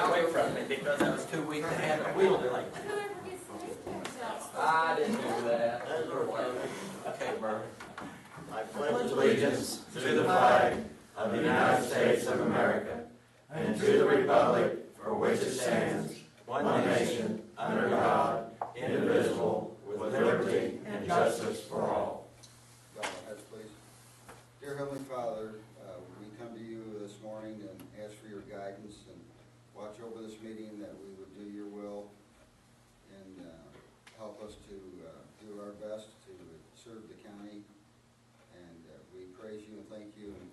away from me because I was too weak to handle the wheel. They're like, I didn't do that. Okay, Murray. I pledge allegiance to the flag of the United States of America and to the republic for which it stands, one nation, under God, indivisible, with liberty and justice for all. Bow our heads, please. Dear Heavenly Father, we come to you this morning and ask for your guidance and watch over this meeting, that we would do your will and help us to do our best to serve the county. And we praise you and thank you and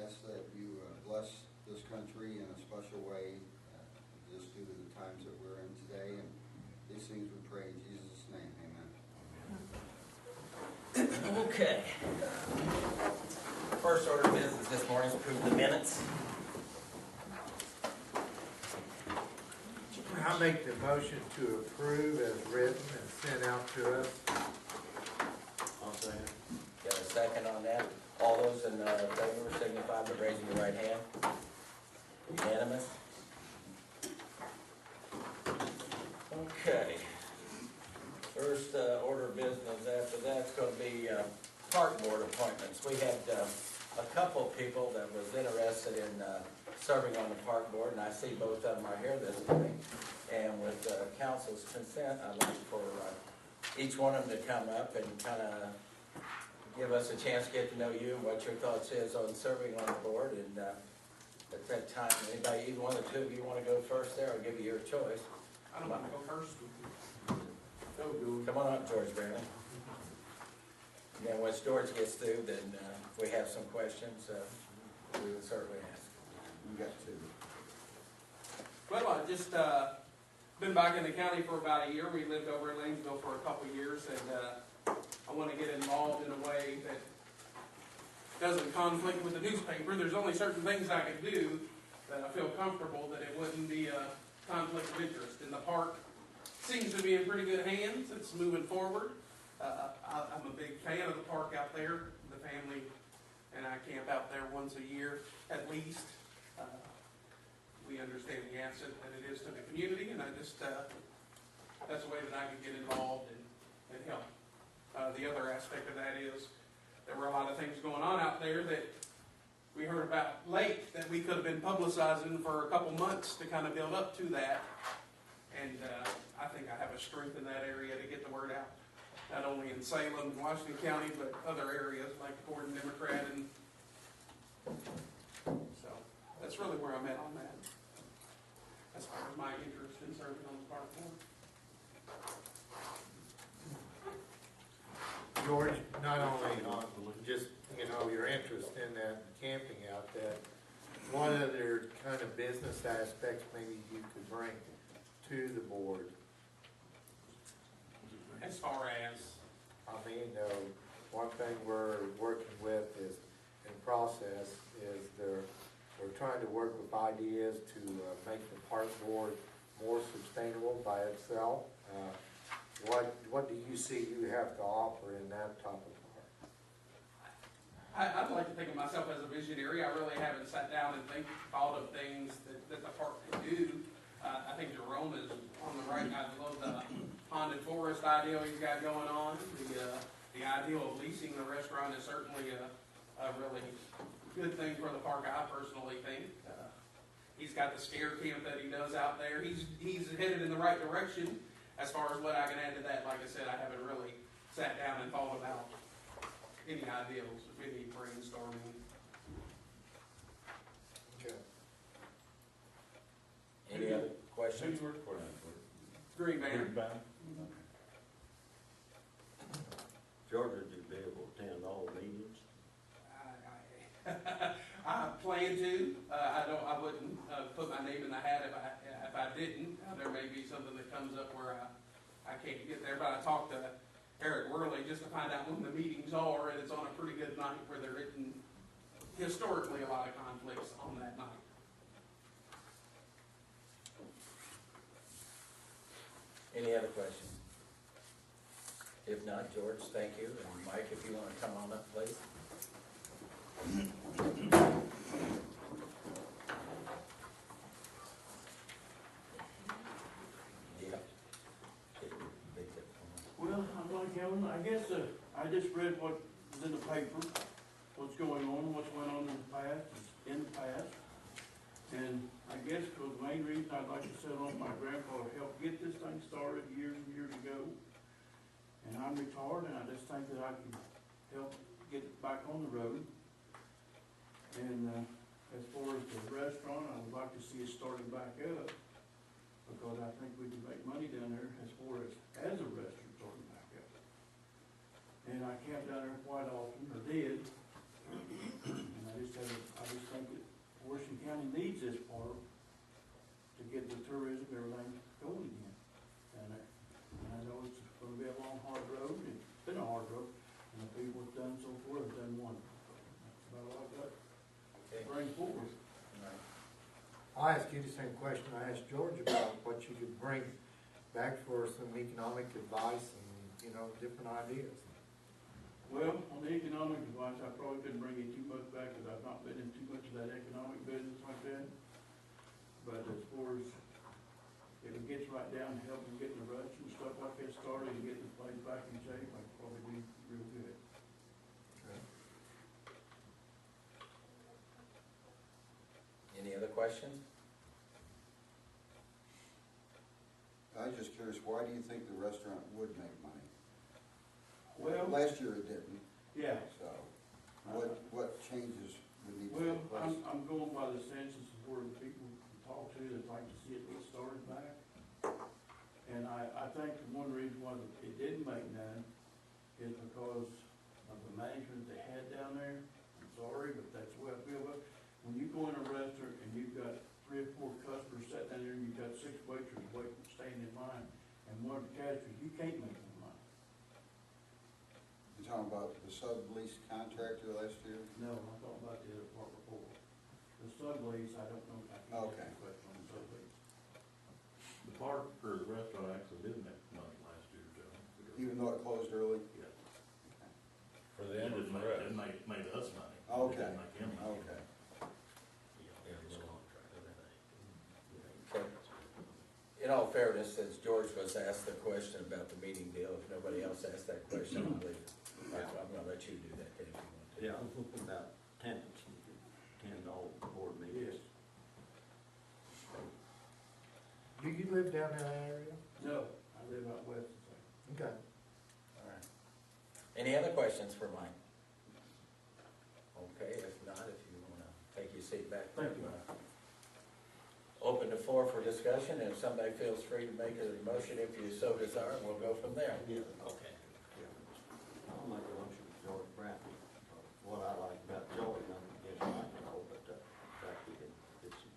ask that you bless this country in a special way, just due to the times that we're in today. And these things we pray in Jesus' name. Amen. Okay. First order of business this morning is approve the minutes. I make the motion to approve as written and sent out to us. I'll say it. Got a second on that? All those in favor signify by raising your right hand. Unanimous? Okay. First order of business after that's going to be park board appointments. We had a couple people that was interested in serving on the park board, and I see both of them are here this morning. And with council's consent, I'd like for each one of them to come up and kind of give us a chance to get to know you, what your thoughts is on serving on the board. And at that time, anybody, either one of the two of you want to go first there, I'll give you your choice. I don't want to go first. Come on up, George Bailey. And then once George gets through, then if we have some questions, we would certainly ask. You got two. Well, I just been back in the county for about a year. We lived over in Lanesville for a couple of years, and I want to get involved in a way that doesn't conflict with the newspaper. There's only certain things I can do that I feel comfortable that it wouldn't be a conflict of interest. And the park seems to be in pretty good hands. It's moving forward. I'm a big fan of the park out there. The family and I camp out there once a year at least. We understand the asset that it is to the community, and I just, that's a way that I can get involved and help. The other aspect of that is there were a lot of things going on out there that we heard about late that we could have been publicizing for a couple months to kind of build up to that. And I think I have a strength in that area to get the word out, not only in Salem and Washington County, but other areas like Gordon Democrat. And so that's really where I'm at on that, as far as my interest in serving on the park board. George, not only on just, your interest in that camping out there, what other kind of business aspects maybe you could bring to the board? As far as One thing we're working with is, in process, is we're trying to work with ideas to make the park board more sustainable by itself. What do you see you have to offer in that type of park? I'd like to think of myself as a visionary. I really haven't sat down and thought of things that the park could do. I think Jerome is on the right. I love the pond and forest ideal he's got going on. The ideal of leasing the restaurant is certainly a really good thing for the park, I personally think. He's got the scare camp that he does out there. He's headed in the right direction. As far as what I can add to that, like I said, I haven't really sat down and thought about any ideals, any brainstorming. Okay. Any other Who questions? you work for now? Green Banner. George, would you be able to attend all meetings? I plan to. I wouldn't put my name in the hat if I didn't. There may be something that comes up where I can't get there, but I talked to Eric Worley just to find out when the meetings are, and it's on a pretty good night where there isn't historically a lot of conflicts on that night. Any other questions? If not, George, thank you. And Mike, if you want to come on up, please. I guess, I just read what was in the paper, what's going on, what's went on in the past. And I guess the main reason I'd like to sit on my grandfather helped get this thing started years and years ago. And I'm retired, and I just think that I can help get it back on the road. And, as far as the restaurant, I would like to see it started back up, because I think we can make money down there as far as a restaurant starting back up. And I camped down there quite often, or did, and I just think that Washington County needs this part to get the tourism, everything going again down there. And I know it's gonna be a long, hard road, and it's been a hard road, and the people that's done so far have done wonderful. That's about all I got to bring forward. I'll ask you the same question I asked George about what you could bring back for some economic advice and, different ideas. Well, on the economic advice, I probably couldn't bring you too much back, because I've not been in too much of that economic business like that. But as far as, if it gets right down to helping getting the rush and stuff like that started and getting the place back in shape, I'd probably be real good. Any other questions? I was just curious, why do you think the restaurant would make money? Well, Last year it didn't, yeah, so what changes would need to well, take place? I'm going by the census of where the people we talk to that like to see it get started back. And I think one reason why it didn't make none is because of the management they had down there. I'm sorry, but that's the way I feel about it. When you go in a restaurant and you've got 3 or 4 customers sitting down there and you've got 6 waiters waiting, staying in line, and one of the cashiers, you can't make no money. You're talking about the sublease contractor last year? No, I'm talking about the other part before. The sublease, I don't know, I can't Okay. answer the question on the sublease. The park or the restaurant actually did make money last year, Joe. Even though it closed early? Yeah. For the end of the It made us money. It Okay. didn't make him money. Okay. Okay. In all fairness, since George was asked the question about the meeting deal, if nobody else asked that question, I'll leave it. I'm gonna let you do that then if you want to. Yeah, about attendance, attend all board meetings. Do you live down in that area? No, I live out west of there. Okay. All right. Any other questions for Mike? Okay, if not, if you wanna take your seat back there. Open the floor for discussion, and if somebody feels free to make a motion if you so desire, we'll go from there. Yeah, okay. I'll make a motion to George Bratton. What I like about George, nothing against Mike at all, but the fact he can get some,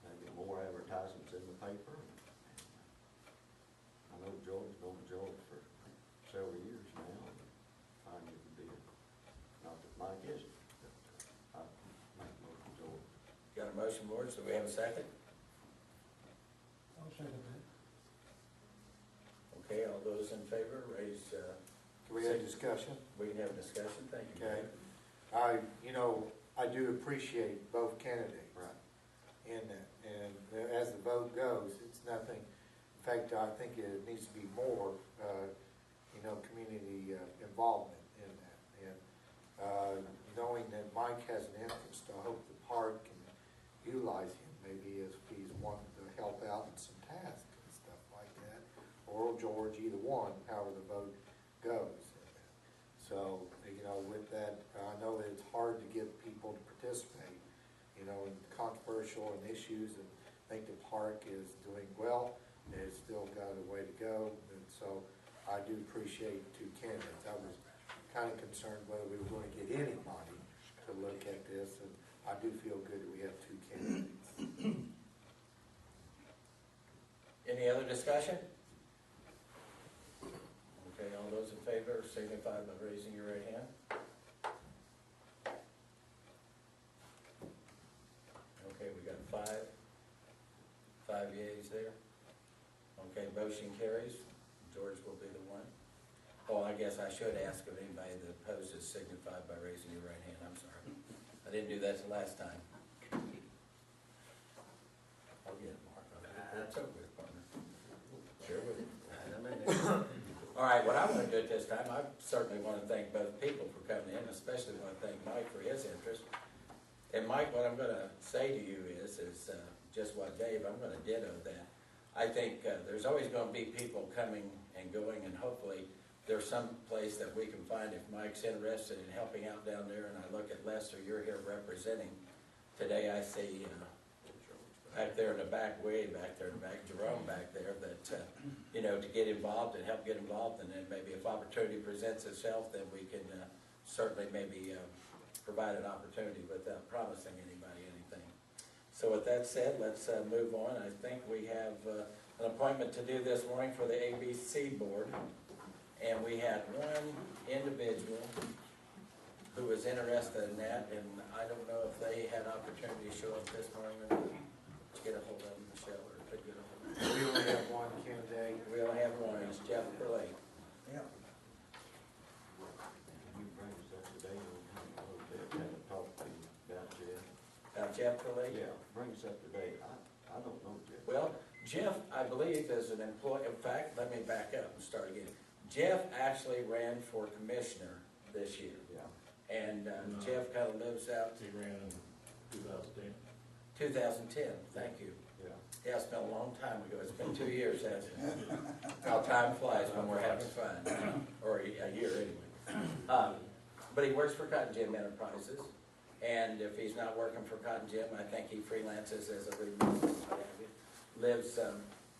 maybe more advertisements in the paper. I know George's known George for several years now, and I find it to be, not that Mike isn't, but I make a motion to George. Got a motion, board, so we have a second? I'll second that. Okay, all those in favor, raise, Can we have discussion? we can have a discussion, thank you. Okay. I do appreciate both candidates. Right. In that, and as the vote goes, it's nothing, in fact, I think it needs to be more, community involvement in that. And knowing that Mike has an interest, I hope the park can utilize him, maybe if he's wanting to help out in some tasks and stuff like that, or George, either one, however the vote goes. So, with that, I know that it's hard to get people to participate, in controversial and issues, and I think the park is doing well, and it's still got a way to go, and so I do appreciate 2 candidates. I was kind of concerned whether we were going to get anybody to look at this, and I do feel good that we have 2 candidates. Any other discussion? Okay, all those in favor signify by raising your right hand. Okay, we got 5 yeas there. Okay, motion carries. George will be the one. Oh, I guess I should ask if anybody that opposes signify by raising your right hand. I'm sorry. I didn't do that the last time. I'll get it, Mark. That's over with, partner. Share with you. All right, what I want to do at this time, I certainly want to thank both people for coming in, especially want to thank Mike for his interest. And Mike, what I'm gonna say to you is just what Dave, I'm gonna ditto that. I think there's always gonna be people coming and going, and hopefully there's some place that we can find if Mike's interested in helping out down there. And I look at Lester, you're here representing. Today I see back there in the back, way back there in the back, Jerome back there, that, you know, to get involved and help get involved. And then maybe if opportunity presents itself, then we can certainly maybe provide an opportunity without promising anybody anything. So with that said, let's move on. I think we have an appointment to do this morning for the ABC Board. And we had one individual who was interested in that, and I don't know if they had opportunity to show up this morning or not. Let's get a hold of them, Michelle, or could get a hold of them. We only have one candidate. We only have one, it's Jeff Burley. You bring us up to date on a little bit, had to talk to you about Jeff. Jeff Burley? Yeah, bring us up to date. I don't know Jeff. Well, Jeff, I believe, is an employee. In fact, let me back up and start again. Jeff actually ran for commissioner this year. Yeah. And Jeff kind of lives out He ran in 2010. 2010, thank you. Yeah. Yeah, it's been a long time ago. It's been 2 years, hasn't it? How time flies when we're having fun, or a year anyway. But he works for Cotton Gin Enterprises, and if he's not working for Cotton Gin, I think he freelances as a removal. Lives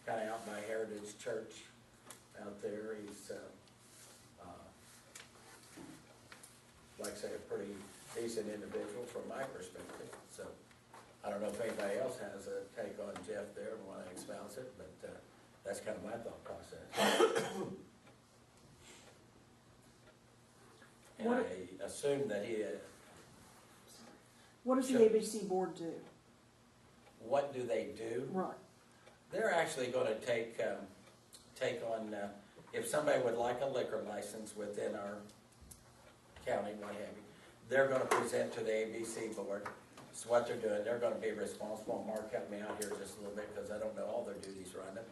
kind of out by Heritage Church out there. He's, like I say, a pretty decent individual from my perspective. So I don't know if anybody else has a take on Jeff there and want to espouse it, but that's kind of my thought process. And What- I assume that he, What does the Sure. ABC board do? what do they do? Right. They're actually gonna take on, if somebody would like a liquor license within our county, what have you, they're gonna present to the ABC board. So what they're doing, they're gonna be responsible. Mark helped me out here just a little bit, because I don't know all their duties around it.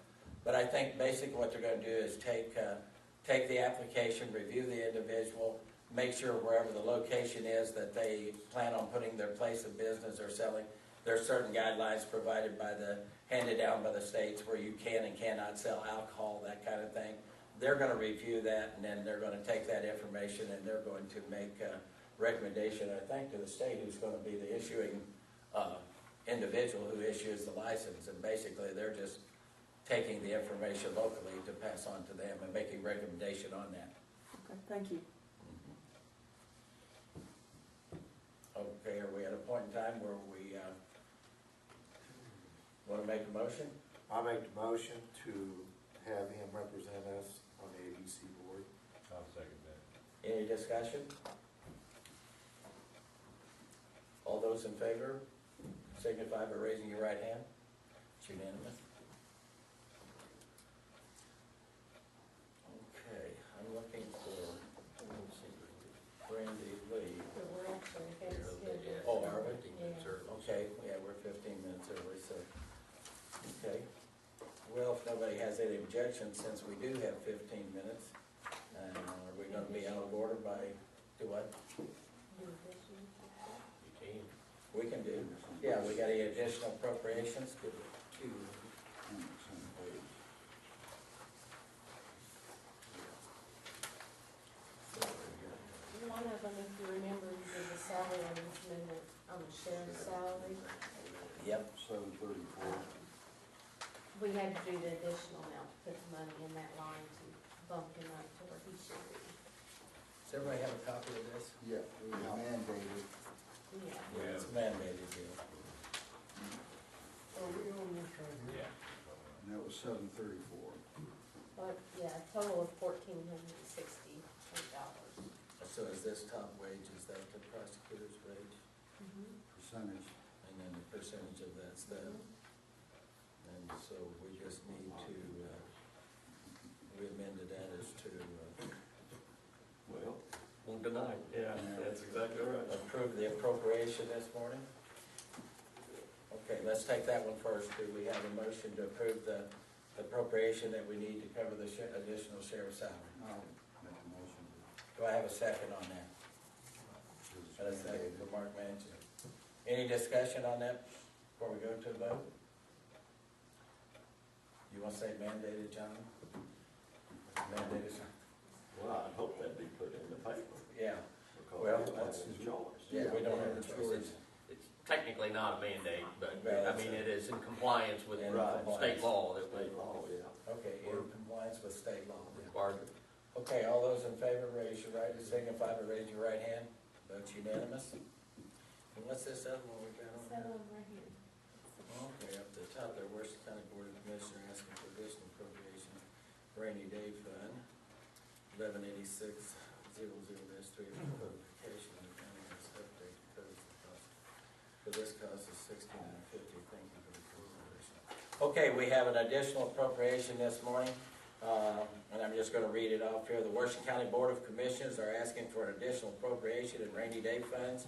But I think basically what they're gonna do is take the application, review the individual, make sure wherever the location is that they plan on putting their place of business or selling. There are certain guidelines provided handed down by the states where you can and cannot sell alcohol, that kind of thing. They're gonna review that, and then they're gonna take that information, and they're going to make a recommendation, I think, to the state, who's gonna be the issuing individual who issues the license. And basically, they're just taking the information locally to pass on to them and making recommendation on that. Okay, thank you. Okay, are we at a point in time where we want to make a motion? I make the motion to have him represent us on the ABC board. I'll second that. Any discussion? All those in favor signify by raising your right hand. It's unanimous. Okay, I'm looking for Brandy Lee. We're actually ahead of schedule. Oh, are we? Yeah. Okay, yeah, we're 15 minutes early, so, okay. Well, if nobody has any objections, since we do have 15 minutes, are we gonna be out of order by, do what? We can do, yeah, we got any additional appropriations? One of them, if you remember, is the salary amendment on the sheriff's salary. Yep. 734. We had to do the additional amount to put the money in that line to bump him up to where he should be. Does everybody have a copy of this? Yeah, it was mandated. Yeah. Yeah, it's mandated, yeah. Yeah. And that was 734. But, yeah, a total of $1,468. So is this top wage, is that the prosecutor's wage? Percentage. And then the percentage of that's that? And so we just need to, we amended that as to Well, won't deny it. Yeah, that's exactly right. approve the appropriation this morning. Okay, let's take that one first. Do we have a motion to approve the appropriation that we need to cover the additional sheriff's salary? Make a motion Do I have a second on that? to. And a second for Mark Manchin. Any discussion on that before we go to the vote? You want to say mandated, John? Mandated? Well, I hope that'd be put in the paper, Yeah, because Well, we don't have that's- a choice. yeah, we don't have a choice. It's technically not a mandate, but, Well, I mean, it is in compliance with In state compliance. law that we State law, yeah. Okay, in compliance with state law. require. Okay, all those in favor, raise your right, signify by raising your right hand. Vote unanimous. And what's this other one we got on That here? one right here. Okay, up the top there, Washington County Board of Commissioners asking for additional appropriation rainy day fund, 1186-00-3 for codification of the county has updated codes. The cost for this cost is $1,650. Thank you for the consideration. Okay, we have an additional appropriation this morning, and I'm just gonna read it off here. The Washington County Board of Commissioners are asking for an additional appropriation in rainy day funds,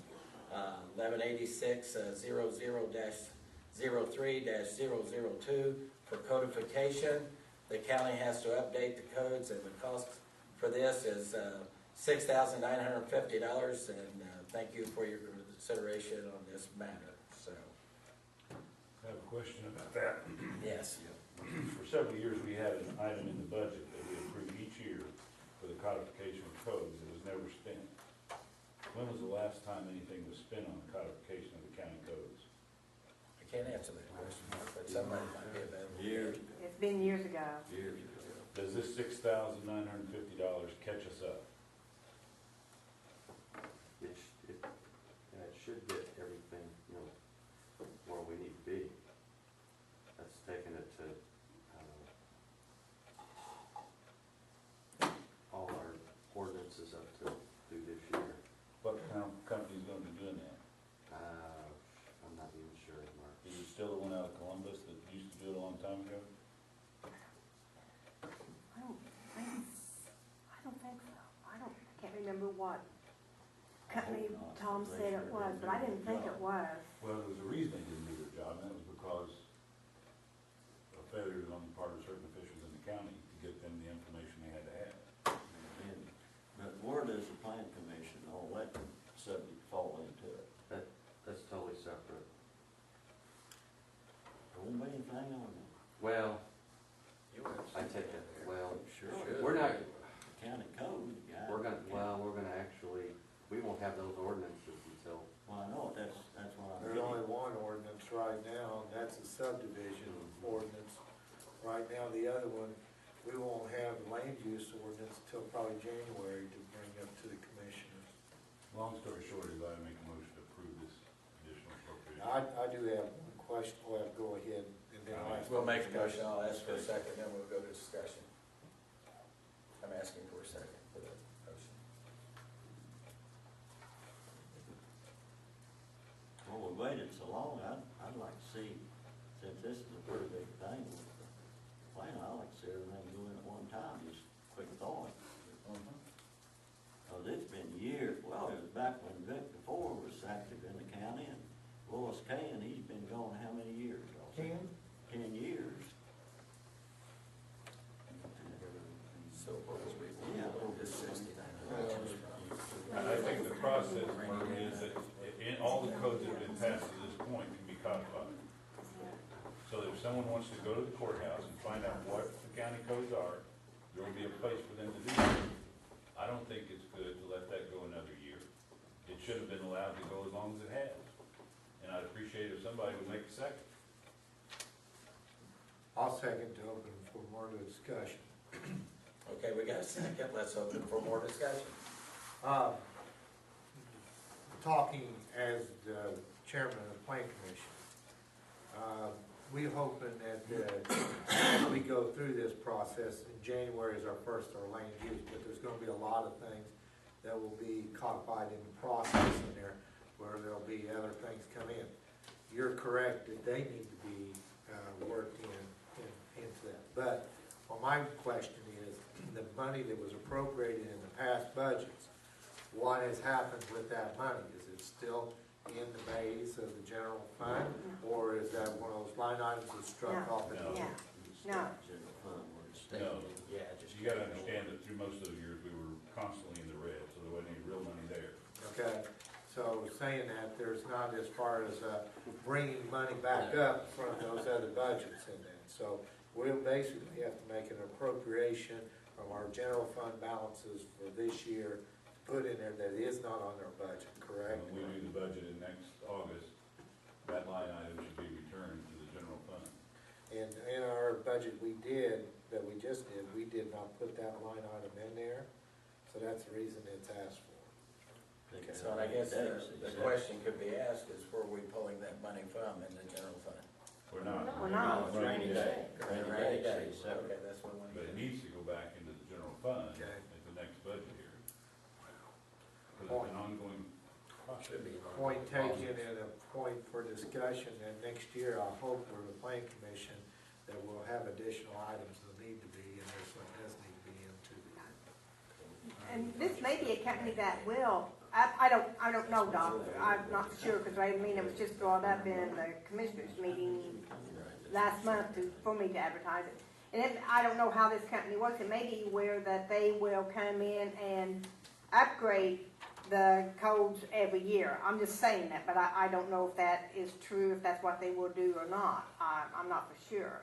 1186-00-03-002 for codification. The county has to update the codes, and the cost for this is $6,950, and thank you for your consideration on this matter, so, I have a question about that. yes. For several years, we had an item in the budget that we approved each year for the codification of codes. It was never spent. When was the last time anything was spent on the codification of the county codes? I can't answer that question, Mark, but somebody might be available. Years, It's been years ago. years ago. Does this $6,950 catch us up? It should get everything, where we need to be. That's taking it to, all our ordinances up to do this year. What kind of company's gonna be doing that? I'm not even sure, Mark. Is it still the one out of Columbus that used to do it a long time ago? I don't think so. I can't remember what company Tom said it was, but I didn't think it was. Well, there was a reason they didn't do their job, and that was because of failures on the part of certain officials in the county to get them the information they had to have. But where does the plan commission, all that subject fall into it? That's totally separate. There won't be anything on it. Well, You have I take it, well, Sure. we're not, County code, yeah. we're gonna actually, we won't have those ordinances until, Well, I know, that's what I'm There's getting. only one ordinance right now, and that's a subdivision ordinance. Right now, the other one, we won't have land use ordinance till probably January to bring up to the commissioners. Long story short is I make a motion to approve this additional appropriation. I do have one question, well, go ahead, and then I'll ask. We'll make a motion, I'll ask for a second, then we'll go to discussion. I'm asking for a second for the motion. Well, we waited so long, I'd like to see, since this is a pretty big thing with the plan, I'd like to see everything go in at one time, just quick thought. Cause it's been years, well, it was back when Vic before was active in the county, and Lois Kane, he's been gone how many years? y'all say? 10 years. So what was we, Yeah. this 69? I think the process, Mark, is that in all the codes that have been passed to this point can be codified. So that if someone wants to go to the courthouse and find out what the county codes are, there will be a place for them to do that. I don't think it's good to let that go another year. It should have been allowed to go as long as it has. And I'd appreciate if somebody would make a second. I'll second to open for more discussion. Okay, we got a second, let's open for more discussion. Talking as the chairman of the plan commission, we're hoping that, as we go through this process, in January is our first, our land use, but there's gonna be a lot of things that will be codified in the process in there, where there'll be other things come in. You're correct that they need to be, worked into that. But, well, my question is, the money that was appropriated in the past budgets, what has happened with that money? Is it still in the base of the general fund, or is that one of those line items that's struck No. off? No. Yeah. No. General fund where it's No. stated. Yeah, just you gotta understand that through most of those years, we were constantly in the red, so there wasn't any real money there. Okay, so saying that, there's not as far as bringing money back up from those other budgets in there. So we'll basically have to make an appropriation from our general fund balances for this year to put in there that is not on our budget, correct? When we do the budget in next August, that line item should be returned to the general fund. And in our budget we just did, we did not put that line item in there, so that's the reason it's asked for. Okay. So I guess the question could be asked is where are we pulling that money from in the general fund? We're not. We're not. Rainy day. Rainy day, Separate. okay, that's what we want But to it get. needs to go back into the general fund Okay. at the next budget year. Because it's an ongoing process. Point taken and a point for discussion, and next year I hope for the plan commission that we'll have additional items that need to be, and this one does need to be into. And this may be a company that will, I don't know, Doc, I'm not sure, because I mean, it was just brought up in the commissioners meeting last month for me to advertise it. And then, I don't know how this company works, it may be where that they will come in and upgrade the codes every year. I'm just saying that, but I don't know if that is true, if that's what they will do or not. I'm not for sure.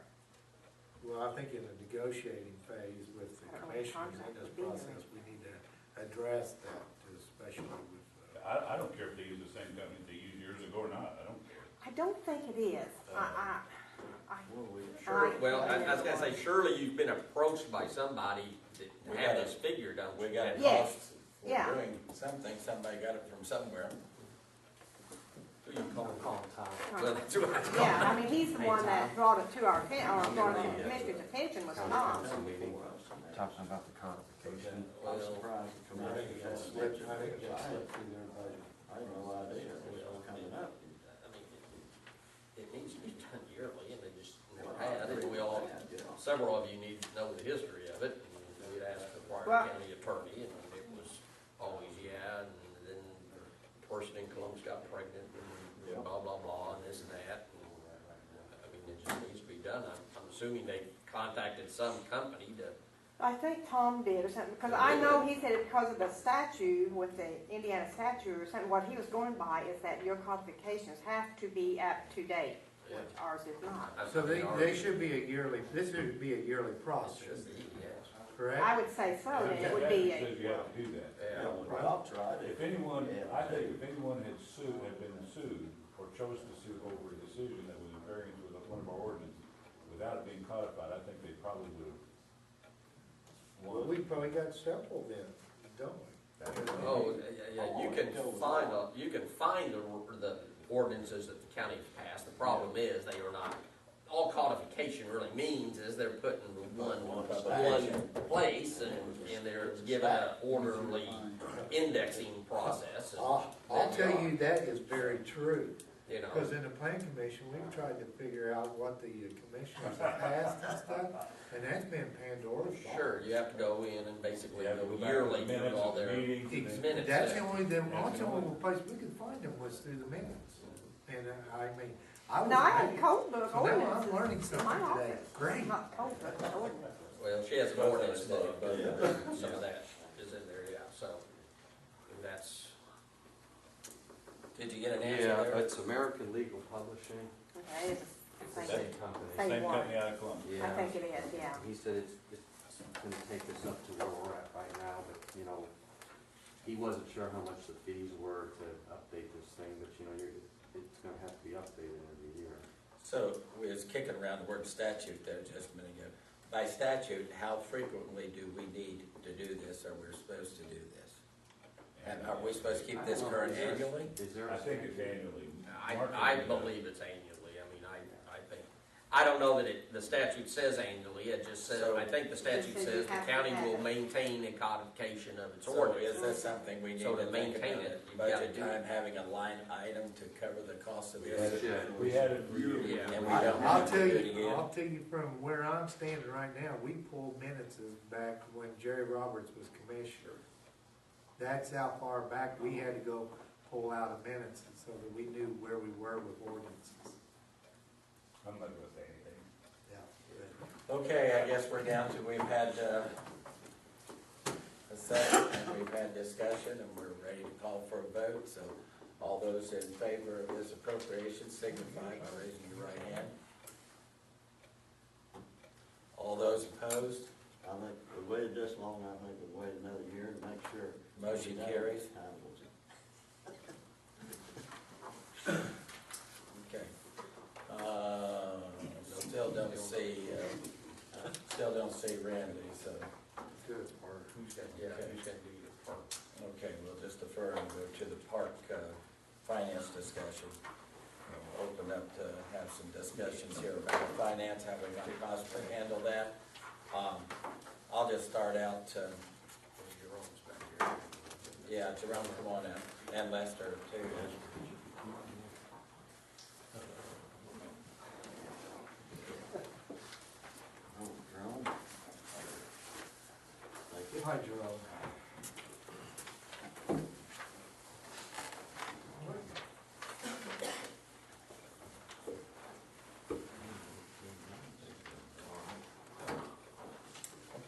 Well, I think in the negotiating phase with the I don't know what commissioners in contract this would be process, we need to address that, especially with, I don't care if they use the same company they used years ago or not, I don't care. I don't think it is. Sure, well, I was gonna say, surely you've been approached by somebody to We have got this figure done. We got a Yes. cost Yeah. for doing something, somebody got it from somewhere. Who you call? Tom. Well, that's what I call Yeah, I mean, he's the one that brought it to our, or brought it to the commissioner's attention was Tom. Talking about the codification. Well, Surprised the I think commission it's slipped, I think it's slipped through their budget. I had no idea it was coming up. I mean, it needs to be done yearly, and they just never had, and we all, several of you need to know the history of it, and we'd asked the Well- Prior County attorney, and it was always, yeah, and then the person in Columbus got pregnant, and blah, blah, blah, and this and that, and, I mean, it just needs to be done. I'm assuming they contacted some company to, I think Tom did or something, because I know he said it because of the statute with the Indiana statute or something, what he was going by is that your codifications have to be up to date, which ours is not. So they should be a yearly, this should be a yearly process, should be, yes. correct? I would say so, then it would be Says you have to do that. Yeah. I'll try If anyone, I think if anyone had been sued, or chose to sue over a decision that was in variance with one of our ordinances, without it being codified, I think they probably would have Well, won. we probably got several then, don't we? Oh, yeah, you can find the ordinances that the county has passed. The problem is they are not, all codification really means is they're put in one place and they're given an orderly indexing process. I'll tell you, that is very true. You know, Because in the plan commission, we've tried to figure out what the commissioners have passed and stuff, and that's been Pandora's box. sure, you have to go in and basically You have to go go back to yearly the minutes through all of the their meetings and then- minutes. That's the only place we could find them was through the minutes. And I mean, I was. No, I had amazed. code book So now ordinances. I'm learning in something my today. office. Great. Not code book, but ordinances. Well, she has an ordinance that, some of that is in there, yeah, so that's, Did you get an answer Yeah, there? it's American Legal Publishing, Okay, it's the same same, company. Same Same one. company out of Columbus. I Yeah, think it is, yeah. he said it's gonna take us up to where we're at right now, but, you know, he wasn't sure how much the fees were to update this thing, but, you know, it's gonna have to be updated every year. So we was kicking around the word statute there just a minute ago. By statute, how frequently do we need to do this, or we're supposed to do this? And are we supposed to keep this current annually? Is there? I think it's annually. I believe it's annually. I mean, I think, I don't know that the statute says annually, it just says, I think the statute It says you says the have to county have will it. maintain a codification of its So ordinance. is that something we need So to to think maintain about it, at you've gotta budget do time, it. having a line item to cover the cost of We this? should. We had it for years. Yeah. And we don't I'll have to tell do it you, again? I'll tell you from where I'm standing right now, we pulled minutes back when Jerry Roberts was commissioner. That's how far back we had to go pull out of minutes so that we knew where we were with ordinances. I'm not gonna say anything. Yeah. Okay, I guess we're down to, we've had second, and we've had discussion, and we're ready to call for a vote, so all those in favor of this appropriation signify by raising your right hand. All those opposed, I think we waited this long, I think we'll wait another year and make sure. motion carries. Okay. Still don't see Randy, so, Good part. Who's got, yeah, who's got to do the park? okay, we'll just defer and go to the park, finance discussion. We'll open up to have some discussions here about finance, how we might possibly handle that. I'll just start out, Jerome's back here. yeah, Jerome, come on out, and Lester too. Oh, Jerome. Thank you. Hi, Jerome.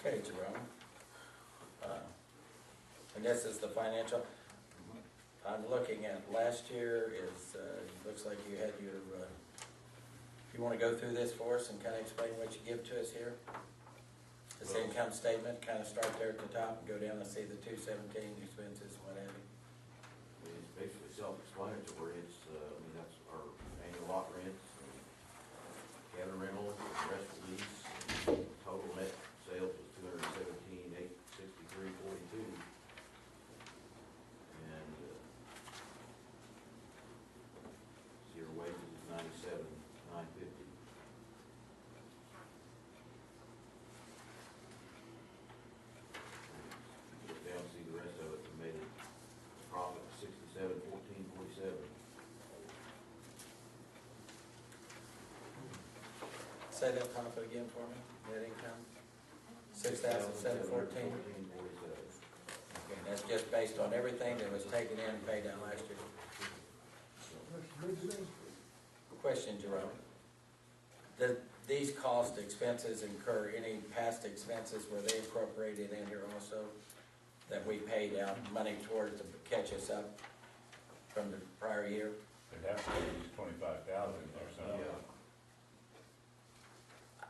Okay, Jerome. And this is the financial, I'm looking at last year is, looks like you had your, you wanna go through this for us and kinda explain what you give to us here? This income statement, kinda start there at the top and go down and see the 217 expenses, what have you. It's basically self-explanatory, that's our annual lot rents, cabin rentals, rest lease, total net sales was 217,863.42. And, zero wages is 97,950. Look down, see the rest of it, we made a profit of 67,1447. Say that profit again for me, net income? 6,714? 1447. Okay, that's just based on everything that was taken in and paid down last year. Question, Jerome. Did these cost expenses incur any past expenses, were they incorporated in here also? That we paid out money towards to catch us up from the prior year? It'd have to be at least 25,000 or something.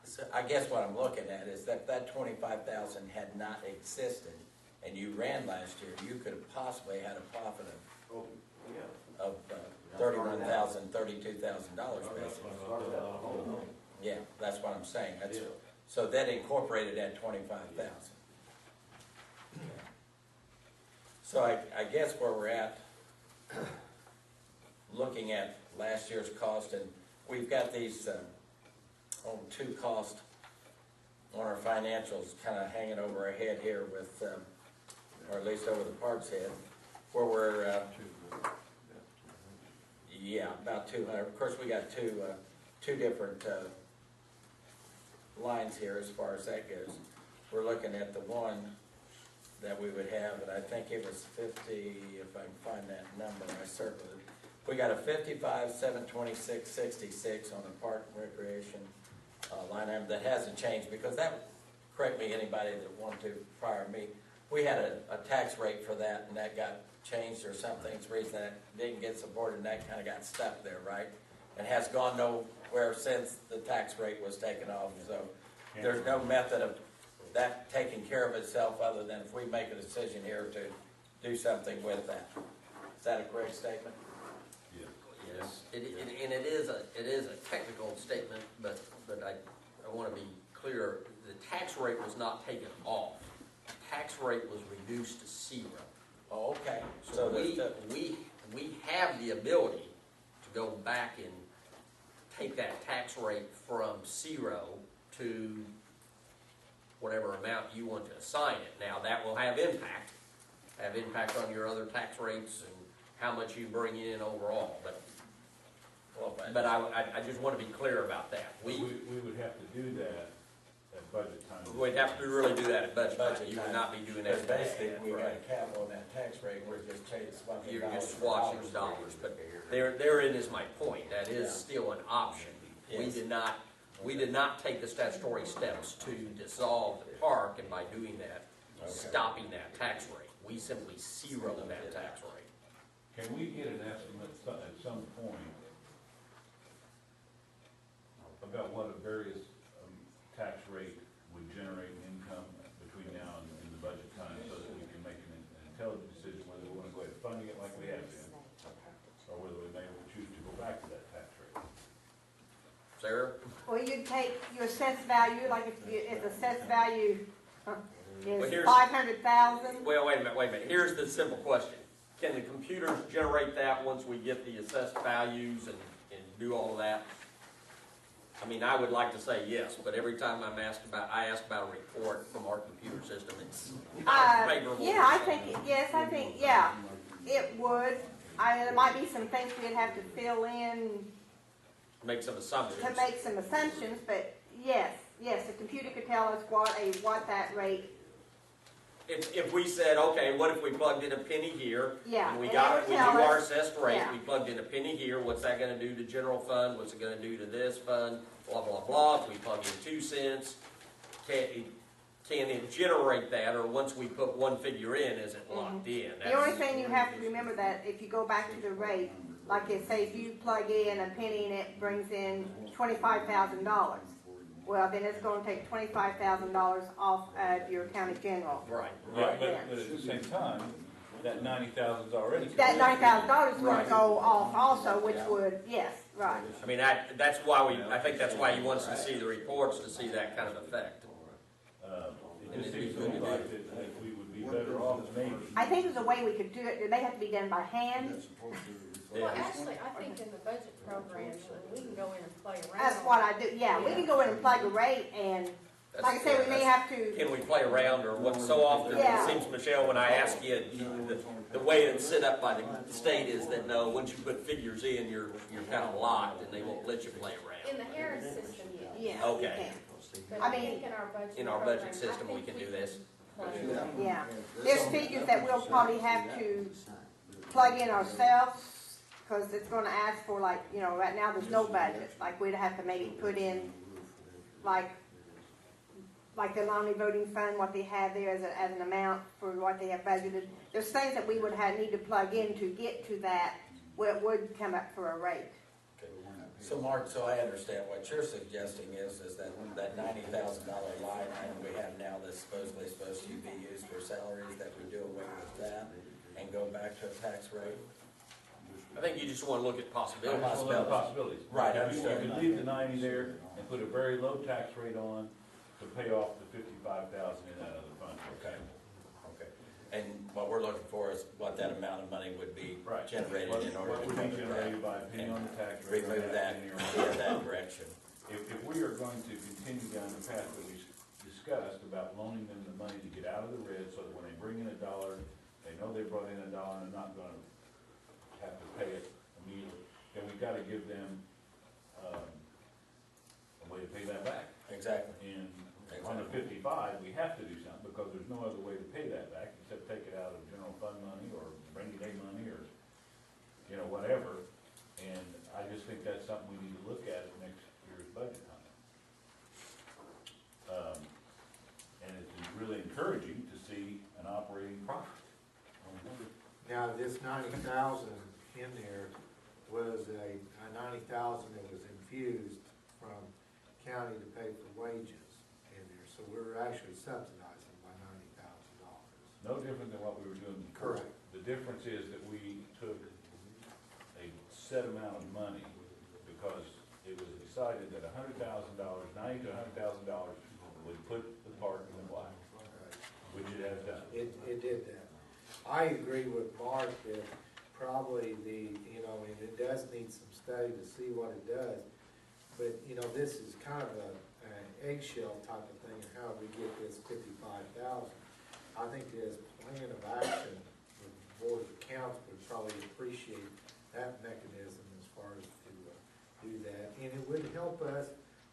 So I guess what I'm looking at is that 25,000 had not existed and you ran last year, you could have possibly had a profit Oh, yeah. of $31,000, $32,000 basically. Yeah, that's what I'm saying. That's, so that incorporated at 25,000. So I guess where we're at, looking at last year's cost, and we've got these two costs on our financials kind of hanging over our head here with, or at least over the park's head, where we're, yeah, about 200. Of course, we got two different lines here as far as that goes. We're looking at the one that we would have, and I think it was 50, if I can find that number, I circled it. We got a 55,726.66 on the park and recreation line item. That hasn't changed, because that, correct me, anybody that wanted to prior to me, we had a tax rate for that, and that got changed or something. It's the reason that didn't get supported, and that kind of got stuck there, right? And has gone nowhere since the tax rate was taken off, so there's no method of that taking care of itself other than if we make a decision here to do something with that. Is that a correct statement? Yes, and it is a technical statement, but I want to be clear, the tax rate was not taken off. The tax rate was reduced to 0. Oh, okay. So we have the ability to go back and take that tax rate from 0 to whatever amount you want to assign it. Now, that will have impact on your other tax rates and how much you bring in overall, but I just want to be clear about that. We would have to do that at budget time. We'd have to really do that at budget time. You would not be doing that. Because basically, we got a cap on that tax rate, we're just swapping You're dollars just for swashing dollars, but therein is my point. That is still an option. We Yes. did not take the statutory steps to dissolve the park, and by doing that, stopping that tax rate. We simply zero that tax rate. Can we get an estimate at some point about what a various tax rate would generate income between now and the budget time, so that we can make an intelligent decision whether we want to go ahead and funding it like we have been, or whether we may choose to go back to that tax rate? Sarah? Well, you'd take your assessed value, like if the assessed value But is here's- 500,000. Well, wait a minute. Here's the simple question. Can the computers generate that once we get the assessed values and do all of that? I mean, I would like to say yes, but every time I ask about a report from our computer system, it's not favorable. Yeah, I think, yeah, it would. There might be some things we'd have to fill in Make some assumptions. to make some assumptions, but yes, the computer could tell us what that rate, If we said, okay, what if we plugged in a penny here? Yeah, And we and got they it, would we tell knew our us- assessed rate, yeah. we plugged in a penny here, what's that gonna do to general fund, what's it gonna do to this fund, blah, blah, blah. If we plug in 2 cents, can it generate that, or once we put one figure in, is it locked in? the only thing you have to remember that if you go back to the rate, like it say if you plug in a penny and it brings in $25,000, well, then it's gonna take $25,000 off of your county general. Right. Yeah, but at the same time, that 90,000's already. That $9,000 is gonna go off also, which would, yes, right. I mean, that's why I think that's why he wants to see the reports, to see that kind of effect. It just seems to me like that we would be better off maybe. I think there's a way we could do it. It may have to be done by hand. Well, actually, I think in the budget program, we can go in and play around. That's what I do. Yeah, we can go in and plug a rate and, like I say, we may have to, Can we play around, or what, so often, it Yeah. seems, Michelle, when I ask you, the way it's set up by the state is that, no, once you put figures in, you're kind of locked, and they won't let you play around. In the Harris system, yes. yeah, you Okay. can. But I I mean, think in our budget. In our program, budget I system, we think can do this. play. Yeah. There's figures that we'll probably have to plug in ourselves, because it's gonna ask for like, right now there's no budget. Like we'd have to maybe put in, like the non-voting fund, what they have there as an amount for what they have budgeted. There's things that we would need to plug in to get to that, where it would come up for a rate. So Mark, so I understand what you're suggesting is that $90,000 line item we have now that's supposedly supposed to be used for salaries, that we do away with that and go back to a tax rate? I think you just want to look at possibilities. Possibilities. Right, You understood. could leave the 90 there and put a very low tax rate on to pay off the 55,000 in that other fund. Okay. And what we're looking for is what that amount of money would be Right. generated in order What to would cover be that. generated by a penny on the tax rate. or Remove that, penny or- via that direction. If we are going to continue down the path that we discussed about loaning them the money to get out of the red, so that when they bring in $1, they know they brought in $1 and they're not gonna have to pay it immediately, then we've gotta give them, a way to pay that back. Exactly. And on the 55, we have to do something, because there's no other way to pay that back, except take it out of general fund money, or rainy day money, or, whatever. And I just think that's something we need to look at next year's budget time. And it's really encouraging to see an operating profit. Now, this 90,000 in there was a 90,000 that was infused from county to pay for wages in there, so we're actually subsidizing by $90,000. No different than what we were doing before. Correct. The difference is that we took a set amount of money, because it was decided that $100,000, $90,000 to $100,000 would put the park in the black, which it has done. It did that. I agree with Mark that probably and it does need some study to see what it does, but, this is kind of an eggshell type of thing, and how we get this 55,000. I think this plan of action, the Board of Accounts would probably appreciate that mechanism as far as to do that, and it would help us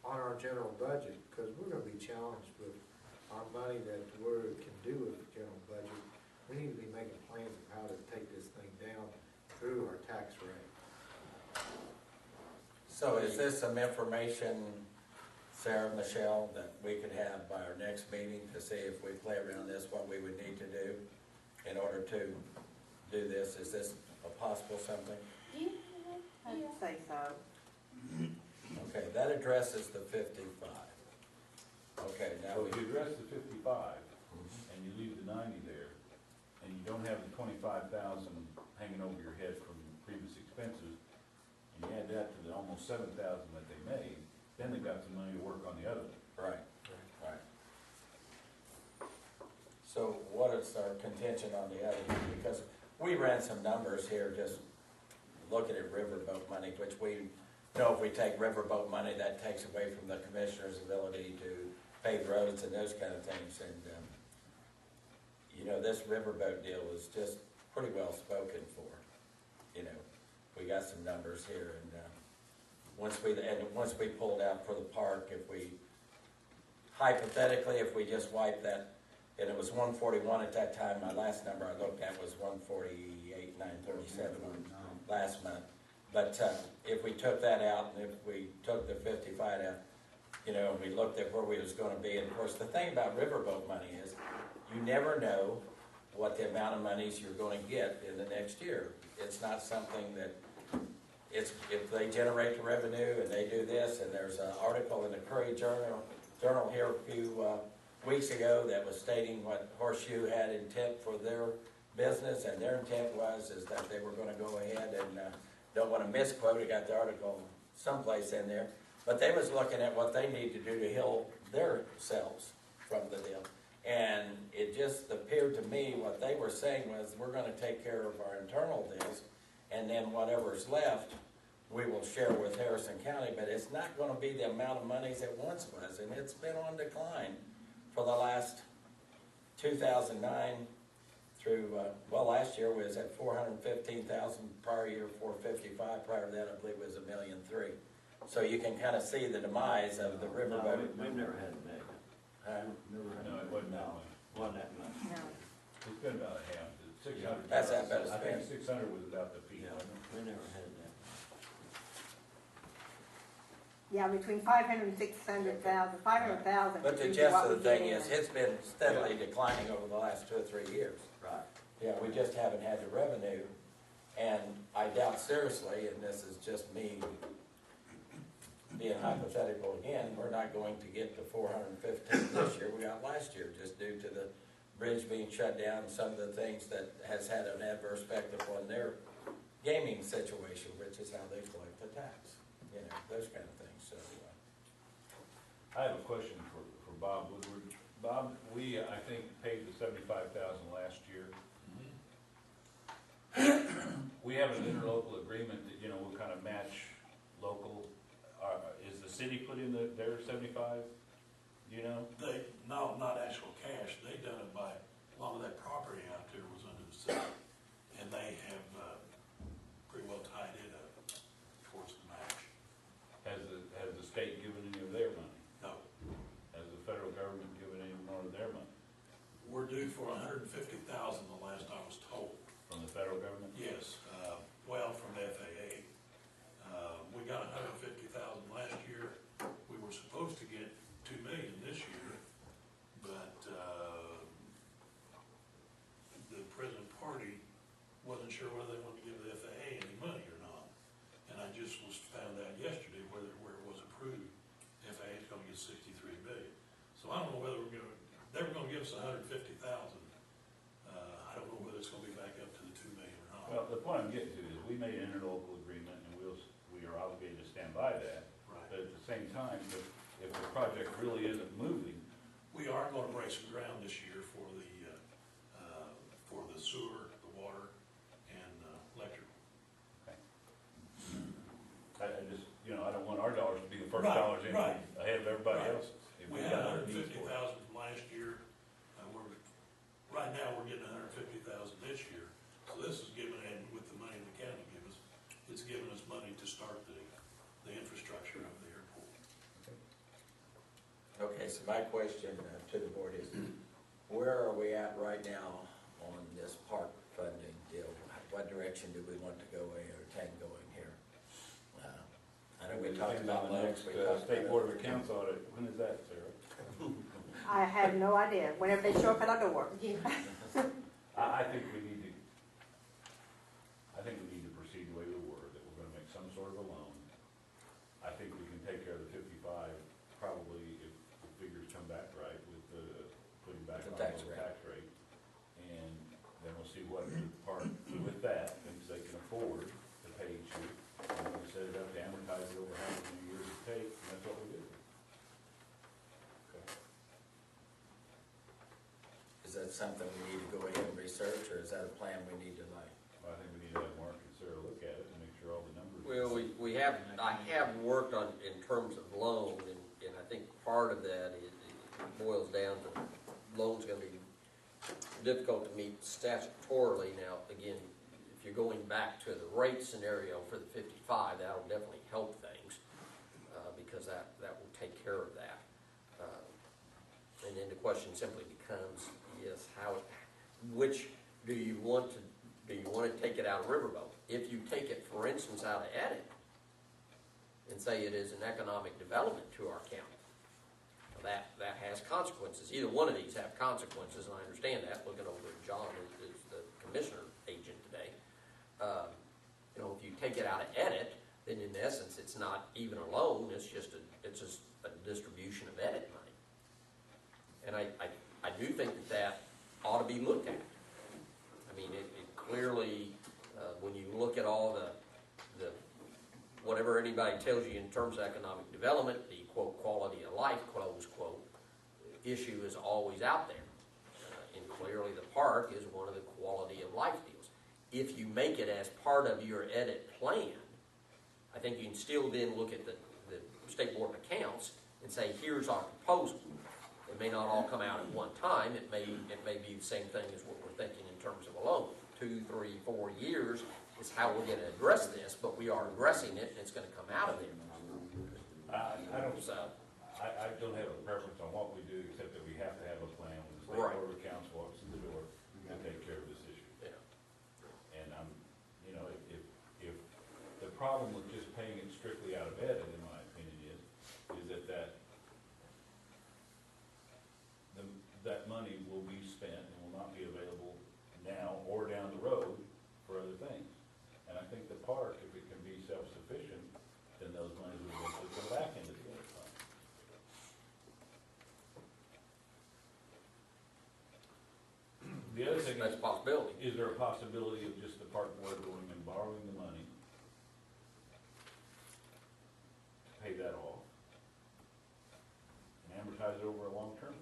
on our general budget, because we're gonna be challenged with our money that we can do with the general budget. We need to be making plans of how to take this thing down through our tax rate. So is this some information Sarah, Michelle, that we could have by our next meeting to see if we play around this, what we would need to do in order to do this? Is this a possible something? I'd say so. Okay, that addresses the 55. Okay, now So we, if you address the 55, and you leave the 90 there, and you don't have the 25,000 hanging over your head from previous expenses, and you add that to the almost 7,000 that they made, then they got some money to work on the other. right, right. So what is our contention on the other? Because we ran some numbers here, just looking at riverboat money, which we know if we take riverboat money, that takes away from the commissioner's ability to pave roads and those kind of things. And, you know, this riverboat deal is just pretty well spoken for. You know, we got some numbers here, and once we pulled out for the park, if we, hypothetically, if we just wipe that, and it was 141 at that time, my last number I looked at was 148,937 last month. But if we took that out, and if we took the 55 out, you know, we looked at where we was gonna be, and of course, the thing about riverboat money is, you never know what the amount of monies you're gonna get in the next year. It's not something that, if they generate the revenue and they do this, and there's an article in the Curry Journal here a few weeks ago that was stating what Horseshoe had intent for their business, and their intent is that they were gonna go ahead and, don't wanna misquote, I got the article someplace in there, but they was looking at what they need to do to heal their selves from the deal. And it just appeared to me, what they were saying was, we're gonna take care of our internal deals, and then whatever's left, we will share with Harrison County, but it's not gonna be the amount of monies it once was, and it's been on decline for the last 2009 through, well, last year was at 415,000, prior year 455, prior to that I believe was $1.3 million. So you can kind of see the demise of the No, riverboat. we've never had a million. No, it wasn't that much. Wasn't that much. No. It's been about a half, 600. That's that better I think spend. 600 was about the peak. Yeah, we never had that. Yeah, between 500 and 600,000, 500,000. But the is gist what of the we thing get is, in. it's been steadily declining over the last 2 or 3 years. Right. Yeah, we just haven't had the revenue, and I doubt seriously, and this is just me being hypothetical again, we're not going to get the 415 this year we got last year, just due to the bridge being shut down, some of the things that has had an adverse effect upon their gaming situation, which is how they collect the tax, you know, those kind of things, so. I have a question for Bob Woodward. Bob, we, I think, paid the 75,000 last year. We have an interlocal agreement that, you know, will kind of match local. Is the city put in their 75? You know? They, no, not actual cash, they done it by, a lot of that property out there was under the city, and they have, pretty well tied it up towards the match. Has the state given any of their money? No, Has the federal government given any more of their money we're due for $150,000 the last I was told. from the federal government? Yes, well, from the FAA. We got $150,000 last year. We were supposed to get $2 million this year, but, the present party wasn't sure whether they wanted to give the FAA any money or not. And I just found out yesterday where it was approved, FAA is gonna get $63 million. So I don't know whether they were gonna give us $150,000. I don't know whether it's gonna be back up to the $2 million or not. Well, the point I'm getting to is we made an interlocal agreement and we are obligated to stand by that. Right. But at the same time, if the project really isn't moving, We are gonna break some ground this year for the sewer, the water, and electrical. I just, you know, I don't want our dollars to be the first Right, dollars in right. ahead of everybody Right. else's. If We we've had got other needs for it. $150,000 from last year, right now, we're getting $150,000 this year. So this is giving, and with the money the county gives us, it's giving us money to start the infrastructure of the airport. Okay, so my question to the board is, where are we at right now on this park funding deal? What direction do we want to go in or take going here? I know we talked depends about on the loans, next we talked State about Board of it. Accounts audit. When is that, Sarah? I have no idea, whenever they show up at our door. I think we need to, proceed the way we were, that we're gonna make some sort of a loan. I think we can take care of the 55, probably if the figures come back right with the, putting back The on tax the rate. tax rate. And then we'll see what the part with that, things they can afford to pay each year. And we'll set it up to amortize it over how many years it takes, and that's what we do. Okay. Is that something we need to go ahead and research, or is that a plan we need to like? Well, I think we need to have Mark and Sarah look at it and make sure all the numbers. Well, we have, I have worked on, in terms of loan, and I think part of that is, it boils down to, loan's gonna be difficult to meet statutorily. Now, again, if you're going back to the rate scenario for the 55, that'll definitely help things, because that will take care of that. And then the question simply becomes, yes, which do you want to take it out of Riverboat? If you take it, for instance, out of edit, and say it is an economic development to our county, that has consequences. Either one of these have consequences, and I understand that, looking over at John, who's the commissioner agent today. If you take it out of edit, then in essence, it's not even a loan, it's just a distribution of edit money. And I do think that ought to be looked at. I mean, it clearly, when you look at all the whatever anybody tells you in terms of economic development, the quote, quality of life, close quote, issue is always out there. And clearly the park is one of the quality of life deals. If you make it as part of your edit plan, I think you can still then look at the State Board of Accounts and say, here's our proposal. It may not all come out at one time. It may be the same thing as what we're thinking in terms of a loan. 2, 3, 4 years is how we're going to address this, but we are addressing it, and it's going to come out of there. I don't So, I don't have a preference on what we do, except that we have to have a plan when the State Right. Board of Accounts walks in the door to take care of this issue. yeah. And if the problem with just paying it strictly out of edit, in my opinion, is that money will be spent and will not be available now or down the road for other things. And I think the park, if it can be self-sufficient, then those monies will eventually come back into the other fund. The other thing That's is, a possibility. is there a possibility of just the park board going and borrowing the money to pay that off and amortize it over a long term?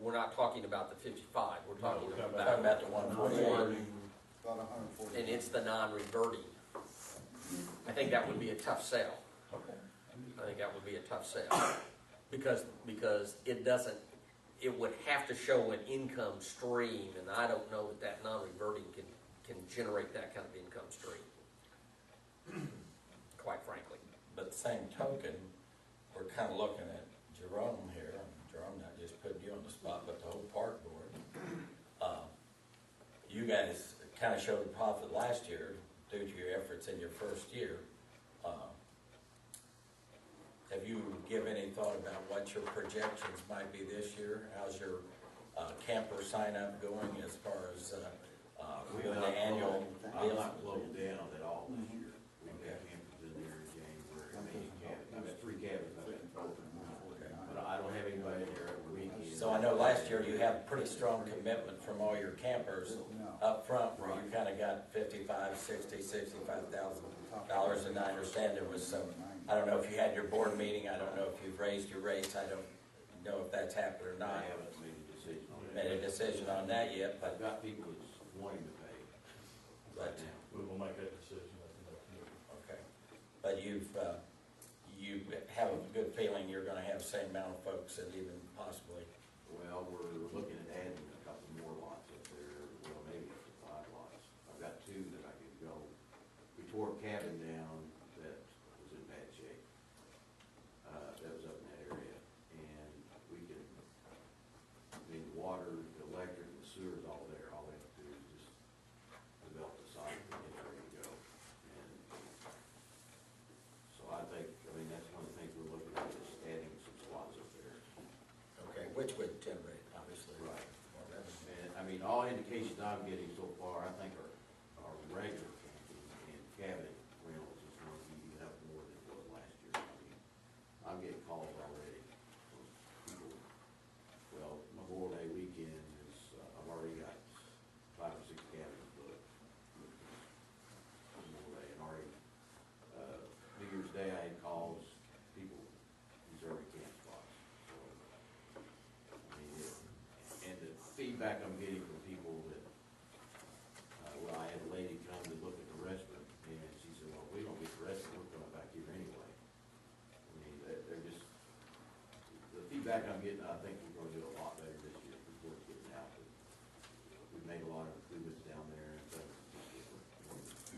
We're not talking about the 55, we're talking we're talking about About the 141. About 140. and it's the non-reverting. I think that would be a tough sell. Okay. I think that would be a tough sell. Because it would have to show an income stream, and I don't know that non-reverting can generate that kind of income stream, quite frankly. But the same token, we're kind of looking at Jerome here, Jerome, not just putting you on the spot, but the whole park board. You guys kind of showed a profit last year due to your efforts in your first year. Have you given any thought about what your projections might be this year? How's your camper sign up going as far as doing the annual I'm deal? not loaded down at all this year. We've got Okay. campers in there in January, I mean, I've got 3 cabins, I think, but I don't have anybody there every weekend. So I know last year you had pretty strong commitment from all your campers up front, where you kind of got $55,000, $60,000, $65,000, and I understand there was some, I don't know if you had your board meeting, I don't know if you've raised your rates, I don't know if that's happened or I not, haven't made a decision on that. made a decision on that yet, I've but, got people that's wanting to pay right now. We will make that decision. okay. But you have a good feeling you're gonna have the same amount of folks and even possibly, Well, we're looking at adding a couple more lots up there, well, maybe up to 5 lots. I've got 2 that I could go. We tore a cabin down that was in bad shape. That was up in that area, and we can, I mean, water, Witchwood timber, obviously. Right. And, I mean, all indications I'm getting so far, I think are regular camping and cabinet rentals is going to be up more than it was last year. I mean, I'm getting calls already from people. Well, Memorial Day weekend is, I've already got 5 or 6 cabins booked. Memorial Day, and already, New Year's Day, I had calls, people reserving camp spots. So, I mean, and the feedback I'm getting from people that, well, I had a lady come to look at the restaurant, and she said, well, we don't get the restaurant, we're coming back here anyway. I mean, they're just, the feedback I'm getting, I think we're gonna do a lot better this year, before it's getting out. We've made a lot of improvements down there, and so,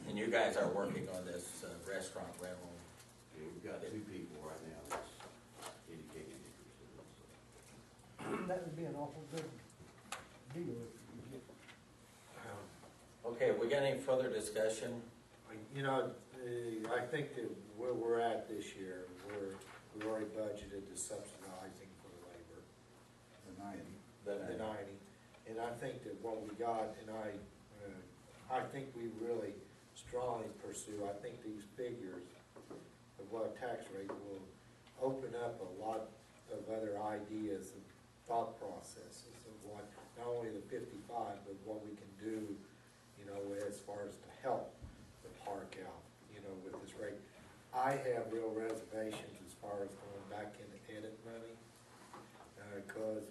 And you guys are working on this restaurant rental. yeah, we've got 2 people right now that's indicating interest in it, so. That would be an awful good deal if you could get. Okay, we got any further discussion? You know, I think that where we're at this year, we've already budgeted the subsidizing for the labor, the 90. And I think that what we got, and I think we really strongly pursue, I think these figures of what tax rate will open up a lot of other ideas and thought processes of what, not only the 55, but what we can do, you know, as far as to help the park out, you know, with this rate. I have real reservations as far as going back into edit money, because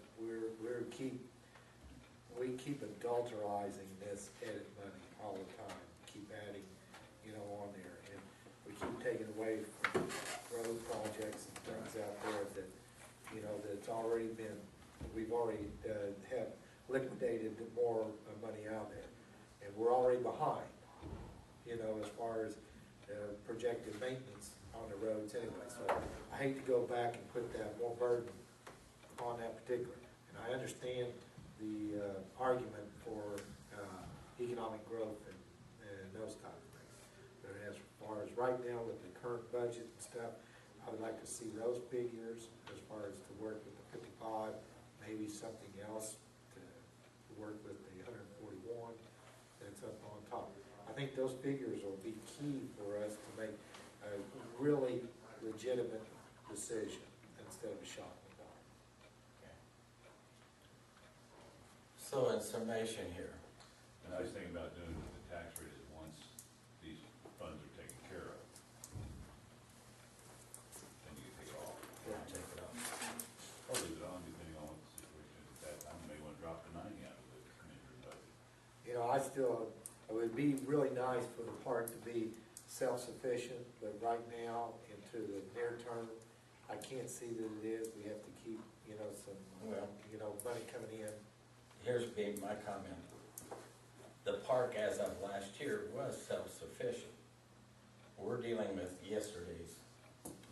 we keep adulterizing this edit money all the time, keep adding, you know, on there, and we keep taking away from road projects and things out there that, you know, that's already been, we've already have liquidated more money out there, and we're already behind, you know, as far as projected maintenance on the roads anyway. So I hate to go back and put that more burden on that particular. And I understand the argument for economic growth and those type of things. But as far as right now with the current budget and stuff, I would like to see those figures as far as to work with the 55, maybe something else to work with the 141 that's up on top. I think those figures will be key for us to make a really legitimate decision instead of a shot in the dark. So in summation here, The nice thing about doing it with the tax rate is once these funds are taken care of, then you can take it off. take it off. Or leave it on, depending on what the situation is at that time. You may want to drop the 90 out of the commissioner's budget. You know, it would be really nice for the park to be self-sufficient, but right now, into the near term, I can't see that it is. We have to keep, you know, some, Well- you know, money coming in. Here's being my comment. The park as of last year was self-sufficient. We're dealing with yesterday's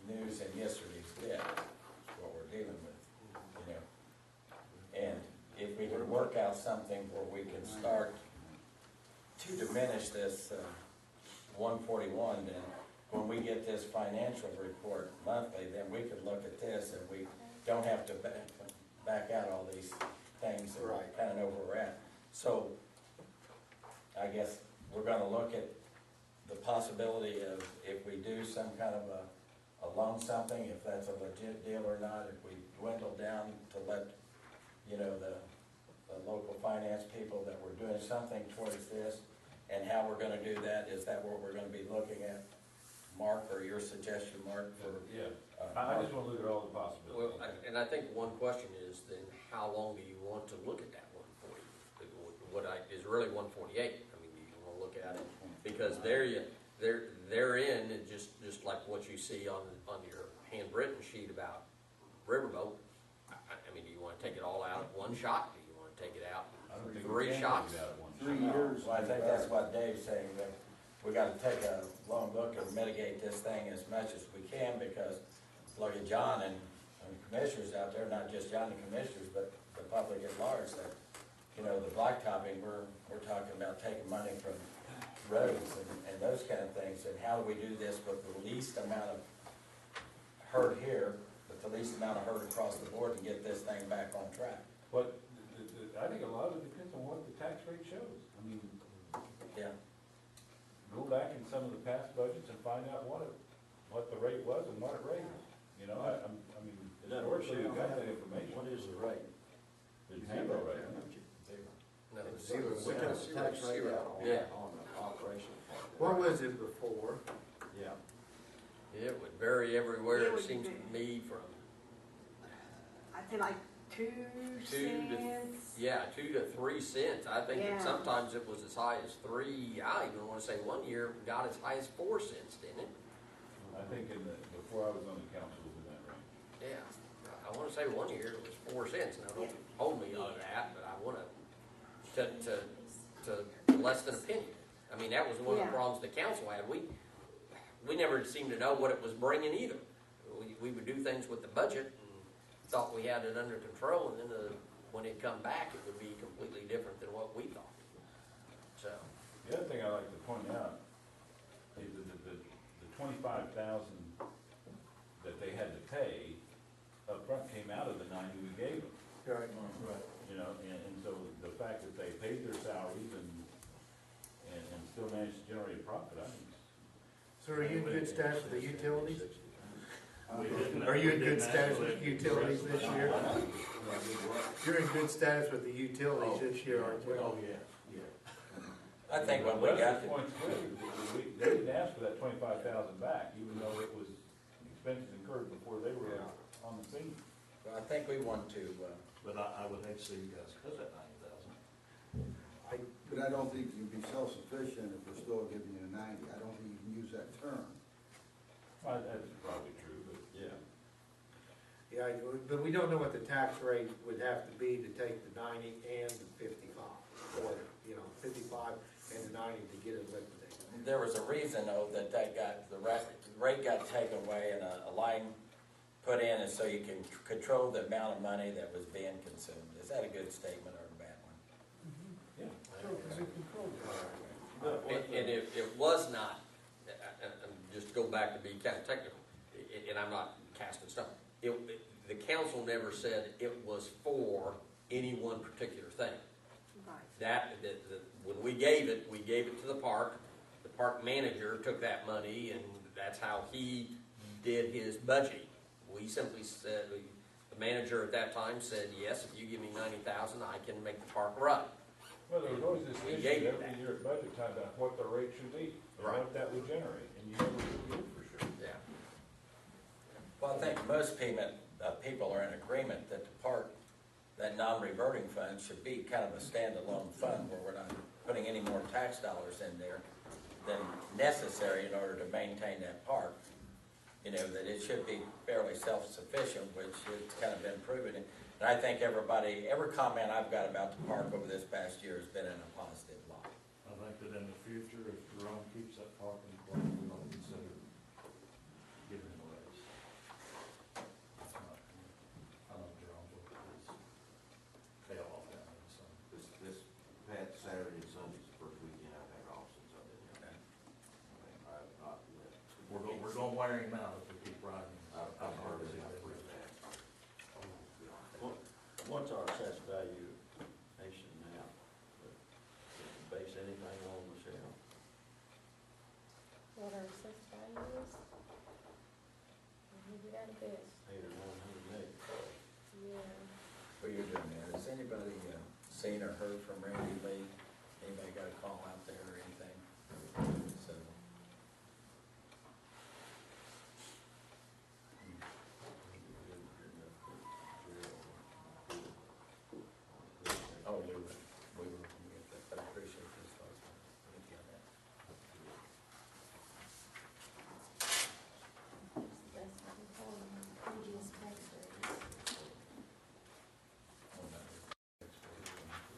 news and yesterday's debt, is what we're dealing with, you know. And if we can work out something where we can start to diminish this 141, then when we get this financial report monthly, then we could look at this and we don't have to back out all these things and Right. kind of know where we're at. So I guess we're gonna look at the possibility of if we do some kind of a loan something, if that's a legit deal or not, if we dwindle down to let, you know, the local finance people that we're doing something towards this, and how we're gonna do that, is that what we're gonna be looking at, Mark, or your suggestion, Mark, for? Yeah, I just want to look at all the possibilities. Well, and I think one question is then, how long do you want to look at that 140? Is really 148, I mean, do you want to look at it? Because therein, and just like what you see on your handwritten sheet about Riverboat, I mean, do you want to take it all out at one shot? Do you want to take it out I don't think we three can shots? do that at one 3 shot. years. Well, I think that's what Dave's saying, that we gotta take a long look and mitigate this thing as much as we can, because look at John and commissioners out there, not just John and commissioners, but the public at large, that, you know, the blacktopping, we're talking about taking money from roads and those kind of things, and how do we do this with the least amount of hurt here, with the least amount of hurt across the board and get this thing back on track. But I think a lot of it depends on what the tax rate shows. I mean, Yeah. go back in some of the past budgets and find out what the rate was and what it raised. You know, I mean, It doesn't historically, show we've got how- that information. What is the rate? It's zero right now. No, It's zero. We took the tax rate out Yeah. on the operation. What was it before? Yeah. It would vary everywhere, It it would seems to vary. me, from, I'd say like 2 Two to- cents. yeah, 2 to 3 cents. I think Yeah. that sometimes it was as high as 3. I even wanna say one year it got as high as 4 cents, didn't it? I think before I was on the council, it was in that range. Yeah, I wanna say one year it was 4 cents. Now, don't hold me on that, but I wanna, to less than a penny. I mean, that was one of Yeah. the problems the council had. We never seemed to know what it was bringing either. We would do things with the budget and thought we had it under control, and then when it come back, it would be completely different than what we thought. So, The other thing I like to point out is that the 25,000 that they had to pay upfront came out of the 90 we gave them. Right. You know, and so the fact that they paid their salaries and still managed to generate a profit, I think. So are you in good status with the utilities? We didn't- Are you in we good didn't status with actually- utilities this year? You're in good status with the utilities this year, aren't you? Oh, yeah, yeah. I think when we got Lester's to, point's good. They didn't ask for that 25,000 back, even though it was expenses incurred before they were on the scene. I think we want to, But I would hate to see you guys cut that 90,000. But I don't think you'd be self-sufficient if we're still giving you 90. I don't think you can use that term. Well, that's probably true, but. Yeah. Yeah, but we don't know what the tax rate would have to be to take the 90 and the 55, or, 55 and the 90 to get it liquidated. there was a reason though that the rate got taken away and a line put in and so you can control the amount of money that was being consumed. Is that a good statement or a bad one? and it was not, and just to go back to be kind of technical, and I'm not casting stuff, the council never said it was for any one particular thing. Right. When we gave it to the park manager took that money, and that's how he did his budgeting. We simply said, the manager at that time said, yes, if you give me 90,000, I can make the park run. Well, there was always this We issue gave you every that. year at budget time about what the rate should be, and Right. what that would generate, and you never really knew for sure. Yeah. Well, I think most people are in agreement that the park, that non-reverting fund should be kind of a standalone fund where we're not putting any more tax dollars in there than necessary in order to maintain that park. That it should be fairly self-sufficient, which it's kind of been proven. And I think every comment I've got about the park over this past year has been in a positive light. I think that in the future, if Jerome keeps that park in the corner, we don't consider giving him a raise. It's not, I know Jerome will tail off down there, so. This past Saturday and Sunday's the first weekend I've had off since I've been here. I've not, We're gonna wear him out if we keep riding. I've heard it, I've read that. What's our assessed value nation now? Base anything on Michelle? What our assessed value is? I'll give you that a bit. 8 or 900 million. Yeah. What you're doing there, has anybody seen or heard from Randy Lee? Anybody got a call out there or anything? So. Oh, we were, but I appreciate this thoughts. Thank you on that. That's what we call them, previous tax rates. Oh, no, it's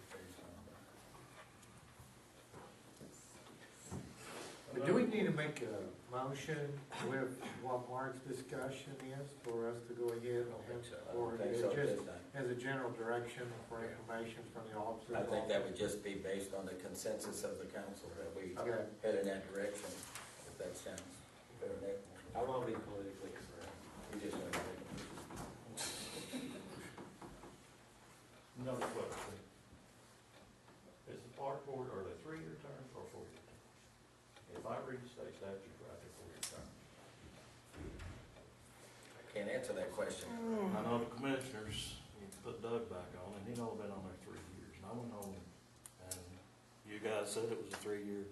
based on, But do we need to make a motion with what Mark's discussion is for us to go ahead I don't think so. I or don't think is so it at just this time. as a general direction for information from the officers? I think that would just be based on the consensus of the council that we Okay. head in that direction, if that sounds fair enough. I won't be politically correct. We just want to make another question. Is the park board, are they 3-year terms or 4-year terms? If I read the state statute right, they're 4-year terms. I can't answer that question. I know the commissioners, you put Doug back on, and he'd only been on there 3 years, and I went home, and you guys said it was a 3-year.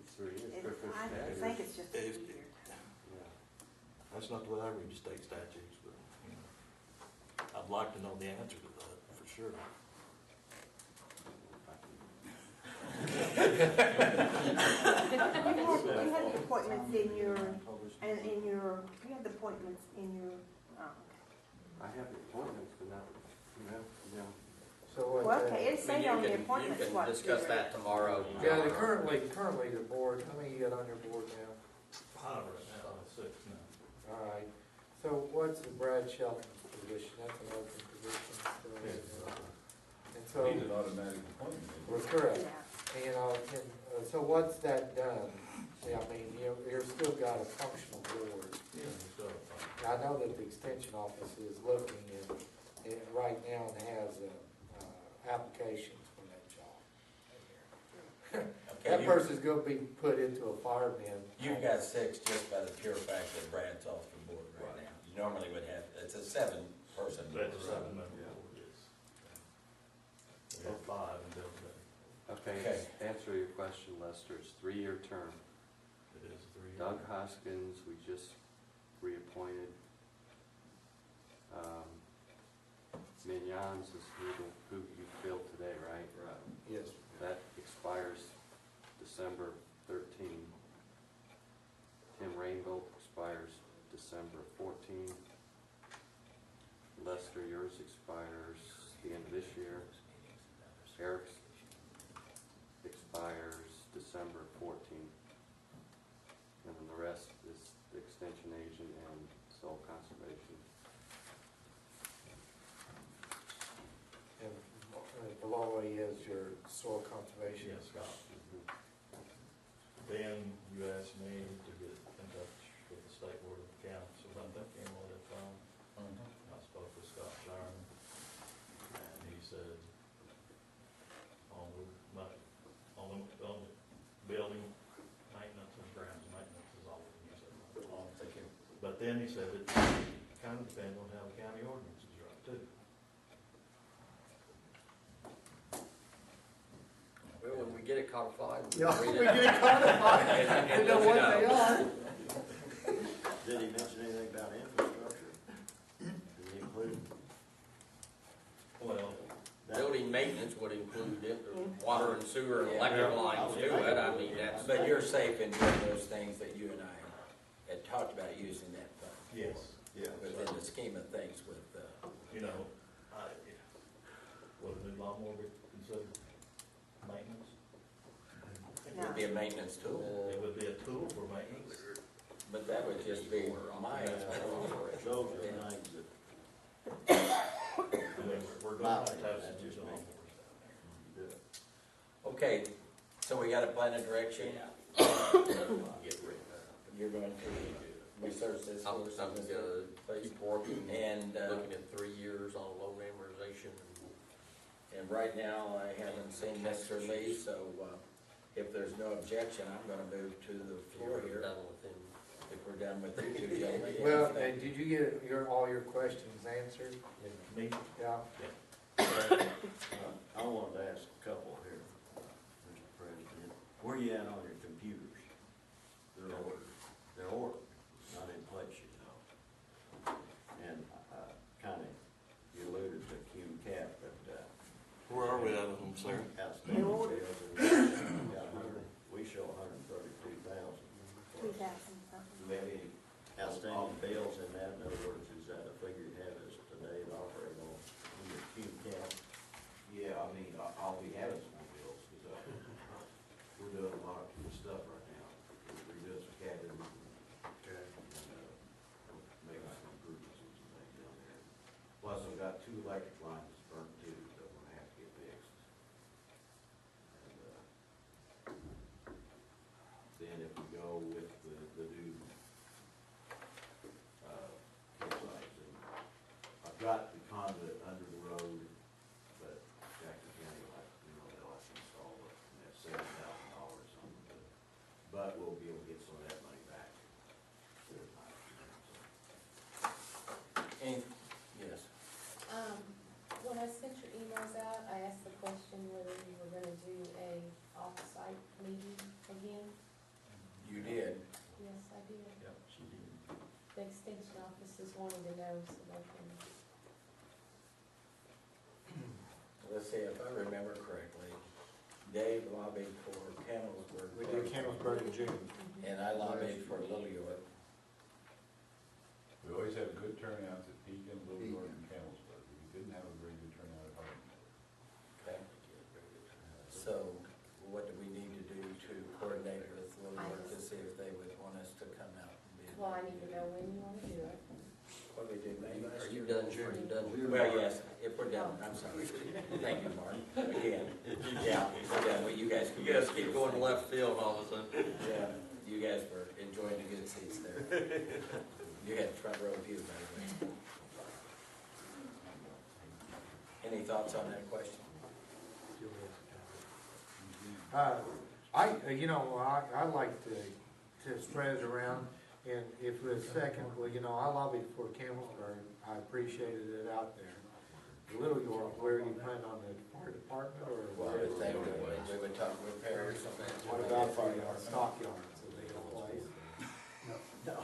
It's 3 years. I think it's just a If- year. Yeah. That's not the way I read the state statutes, but, you know, I'd like to know the answer to that, for sure. You had the appointments in your, you had the appointments in your, I have the appointments, but not, you know. So well, what, okay, it's I mean, saying on you the can appointments what. discuss that tomorrow. yeah, currently the board, how many you got on your board now? 5 right now, 6 now. All right, so what's the Brad Shelton's position? That's an open position. And so, He's an automatic appointment. we're correct. Yeah. You know, so what's that done? I mean, you're still got a functional board. Yeah, he's got a fine. I know that the extension office is looking and right now and has, applications for that job. Okay, That person's gonna be put into a fire bin. You've got 6 just by the pure fact that Brad's off the board right now. You normally would have, it's a 7-person board. That's a 7-member board, yes. We have 5 and Bill's got, Okay, Okay. answer your question, Lester, it's 3-year term. it is 3 years. Doug Hoskins, we just reappointed. Mignon's is who you filled today, right? Right. Yes. That expires December 13. Tim Rainbow expires December 14. Lester, yours expires the end of this year. Eric's expires December 14. And then the rest is the extension agent and soil conservation. And below is your soil conservation. Yes, Scott. Mhm. Then you asked me to get in touch with the state board of accounts about that Camelot fund. I spoke with Scott Sharman, and he said, on the building maintenance and grounds maintenance is all we can use that money. Oh, I'm thinking, But then he said it kind of depends on how the county ordinances are too. Well, when we get it codified, we Yeah, can we read it. get it codified, And we know what they are. Did he mention anything about infrastructure? Did he include Well, that? Building maintenance would include water and sewer and electric lines to it, I mean, that's. but you're safe in doing those things that you and I had talked about using that fund. yes, Yeah. Within the scheme of things with, you know, would a new lawnmower be considered maintenance? it would be a maintenance tool, It would be a tool for maintenance. but that would just be my. Those are things that, I mean, we're going to have some new lawnmowers down there. Okay, so we got a plan of direction? Get rid of that. You're going to research this? I'm for us, gonna please? keep working, And, looking at 3 years on loan amortization. and right now, I haven't seen Mr. Lee, so, if there's no objection, I'm gonna move to the floor here, Done with him. if we're done with you two gentlemen. Well, and did you get all your questions answered? Me? Yeah. I wanted to ask a couple here, Mr. President. Where you at on your computers? They're ordered. They're ordered, not in place yet. And, kinda, you alluded to QCAP, but, Where are we at with them, sir? outstanding sales, and got 100, we show 132,000. 2,000 something. Do we have any outstanding bills in that? In other words, is that a figure you have as today to operate on in your QCAP? Yeah, I mean, I'll be having some bills, because, we're doing a lot of cool stuff right now. We're doing some cabins, and, making some improvements and some things down there. Plus, I've got 2 electric lines burnt too, that we're gonna have to get fixed. And, then if we go with the new, wanted to know so they can, Let's see, if I remember correctly, Dave lobbied for Campbellsburg. We did Campbellsburg in June. And I lobbied for Little York. We always have good turnouts at Pekin, Little York, and Campbellsburg. We didn't have a very good turnout at Hardin. Okay. So what do we need to do to coordinate with Little York to see if they would want us to come out and be? well, I need to know when you wanna do it. What did we do, May last Are you year? done, are you done? Well, yes, if we're done, I'm sorry. Thank you, Mark. Again, yeah, we're done. Well, you guys keep going to left field all of a sudden. Yeah, you guys were enjoying the good seats there. You had front row view, by the way. Any thoughts on that question? I like to spread it around, and if the second, well, I lobbied for Campbellsburg, I appreciated it out there. Little York, where you plan on the fire department, or? Well, I would think we would talk repairs. What about the stockyards, are they in place? No.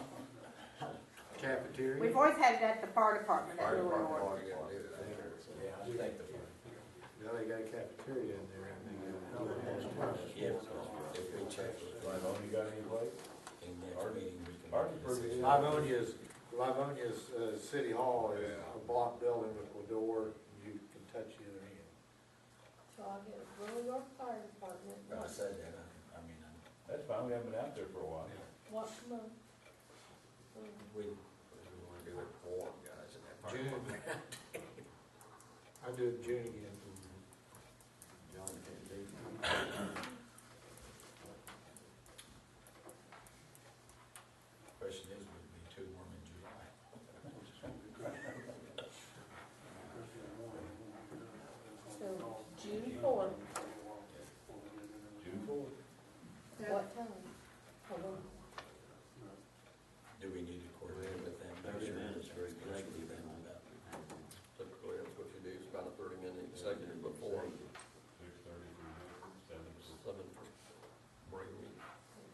Cafeteria? We've always had it at the fire department at Little York. Yeah, I think the, Now they got a cafeteria in there, and they got yeah, if we check with You got any place? in next meeting, we can. Hardin's pretty good. Livonia's City Hall is a block building with a door, you can touch the other end. So I'll get Little York Fire Department, I said that, I mean, That's fine, we haven't been out there for a while. what month? we, wanna do it for guys in that part. June. I do it June again. John can't do. question is, would it be too warm in July? So June 4th, June 4th. what time? Hello? Do we need to coordinate with them? 30 minutes, very Connect quickly. with them about Typically, that's what you do, it's about a 30-minute segment before 6:30, 7. seven for break meeting.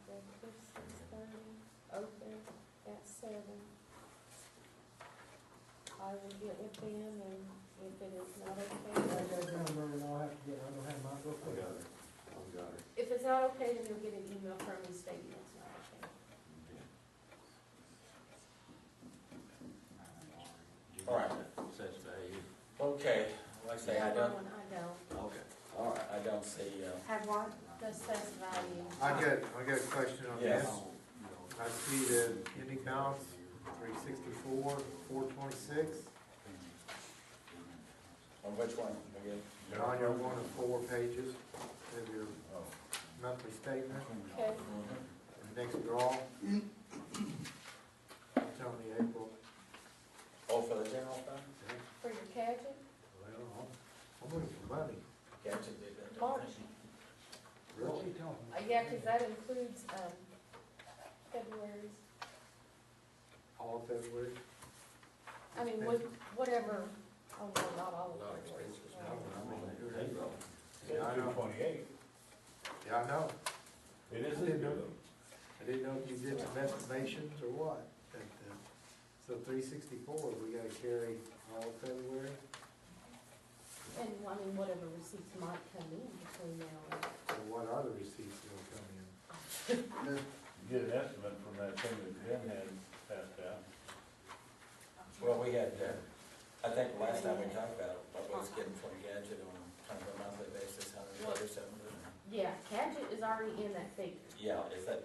Executive, 6:30, open at 7. I will get with them, and if it is not I okay, got his number, and I'll have to get, I don't have my book. I got it. I've got it. if it's not okay, then you'll get an email from me stating it's not okay. All right. Assess value. Okay, like I say, I The don't, other one, I don't. Okay, all right. I don't see, Have what? The assessed value. I got a question on Yes. this. I see the ending balance, 364, 426, on which one again? and on your 1 of 4 pages of your monthly statement, Okay, the next draw. Tell me April. Oh, for the general fund? for your cadget, Well, I'm looking for money. Catch it, did that. March. What's he talking about? Yeah, 'cause that includes, February's, All of February. I mean, whatever, oh, no, not all Not of February's. expenses. Yeah, I know. 228. Yeah, I know. It is I didn't know. good. I didn't know if you did some estimations or what. But, so 364, we gotta carry all of February. And, I mean, whatever receipts might come in between now and. So what are the receipts that'll come in? Get an estimate from that thing that Ben had passed out. Well, we had, I think the last time we talked about what was getting from Gadget on kind of a monthly basis, $137. Yeah, cadget is already in that figure. Yeah, is that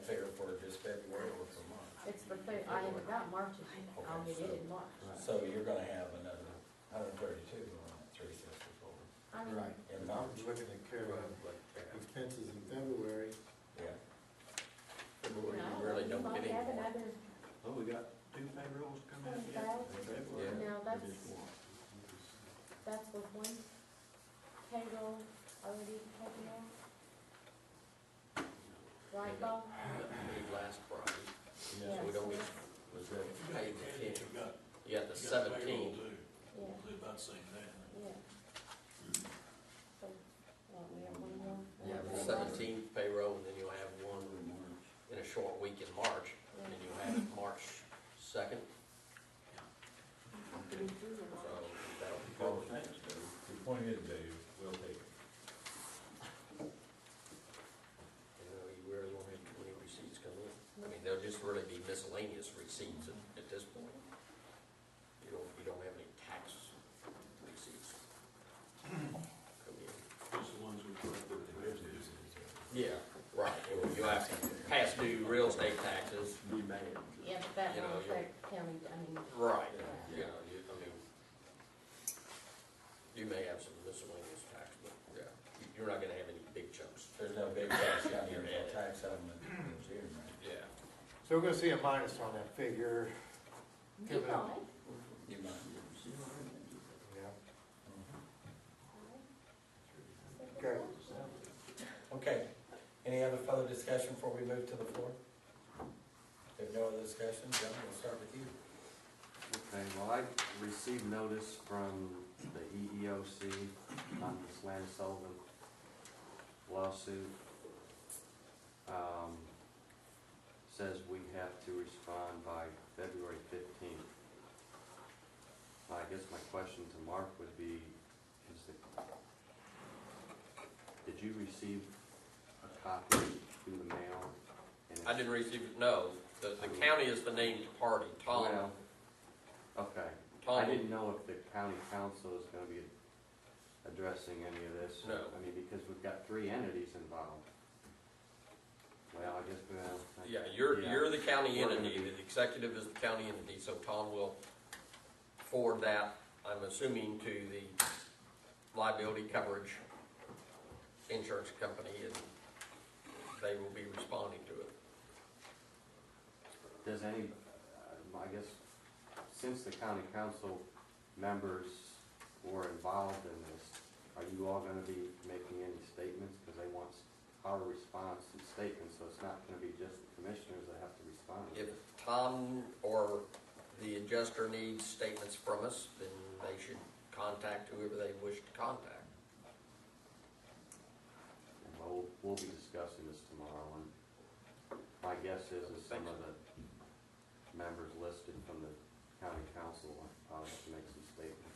fair for just February or for March? It's for, I haven't got March's yet, I'll get it in March. So you're gonna have another 132 on that 364 I mean, Right. in I'm March. looking at carrying expenses in February. Yeah. February, no, you really you don't might get any have more. another, Oh, we got 2 payrolls coming out yet? 20,000. In February? No, Or that's- just one? that's with one payroll already taken off. Right, Bob? Paid last Friday, Yeah, so we don't so get, Was that, paid the 10th. You got the 17th. Yeah. Yeah. So, we have one more. Yeah, the 17th payroll, and then you'll have one in a short week in March, and then you'll have March 2nd, miscellaneous receipts at this point. You don't have any tax receipts. Come in. Just the ones we collected at the business. Yeah, right, you have past due real estate taxes. Be mad. Yeah, but that You know, won't affect county, I mean. Right, you know, you may have some miscellaneous tax, but, yeah, you're not gonna have any big chunks. There's no big tax coming in for tax settlement in June, right? Yeah. So we're gonna see a minus on that figure. You might. You might. Yeah. Okay. Okay, any other further discussion before we move to the floor? If no other discussion, John, we'll start with you. Okay, well, I received notice from the EEOC on this Land Sullivan lawsuit. Says we have to respond by February 15th. I guess my question to Mark would be, did you receive a copy through the mail? And I didn't receive it, no, the county is the named party, Tom. Well, okay. Tom. I didn't know if the county council is gonna be addressing any of this. No. I mean, because we've got 3 entities involved. Well, I guess, Yeah, you're the county We're gonna entity, be- the executive is the county entity, so Tom will forward that, I'm assuming, to the liability coverage insurance company, and they will be responding to it. does any, I guess, since the county council members were involved in this, are you all gonna be making any statements? Because they want our response and statements, so it's not gonna be just the commissioners that have to respond. If Tom or the adjuster needs statements from us, then they should contact whoever they wish to contact. Well, we'll be discussing this tomorrow, and my guess is some of the members listed from the county council will probably have to make some statements.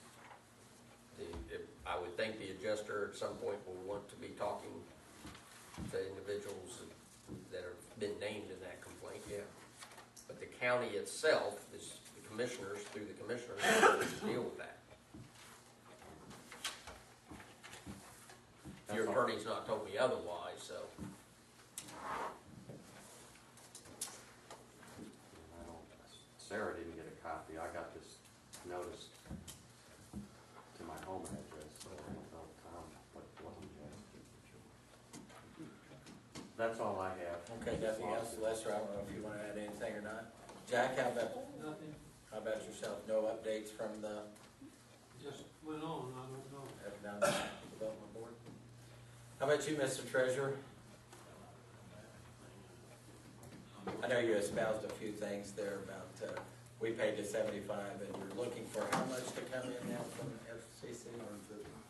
I would think the adjuster at some point will want to be talking to individuals that have been named in that complaint, yeah. But the county itself, is the commissioners, through the commissioners, deal with that. Your That's all. attorney's not told me otherwise, so. And I don't, Sarah didn't get a copy. I got this notice to my home address, so I don't know, Tom, what wasn't yet. That's all I have. Okay, nothing else, Lester, I don't know if you wanna add anything or not. Jack, how about, Nothing, how about yourself? No updates from the just went on, I don't know. Economic Development Board? How about you, Mr. Treasurer? I know you espoused a few things there about, we paid the 75, and you're looking for how much to come in now from FCC?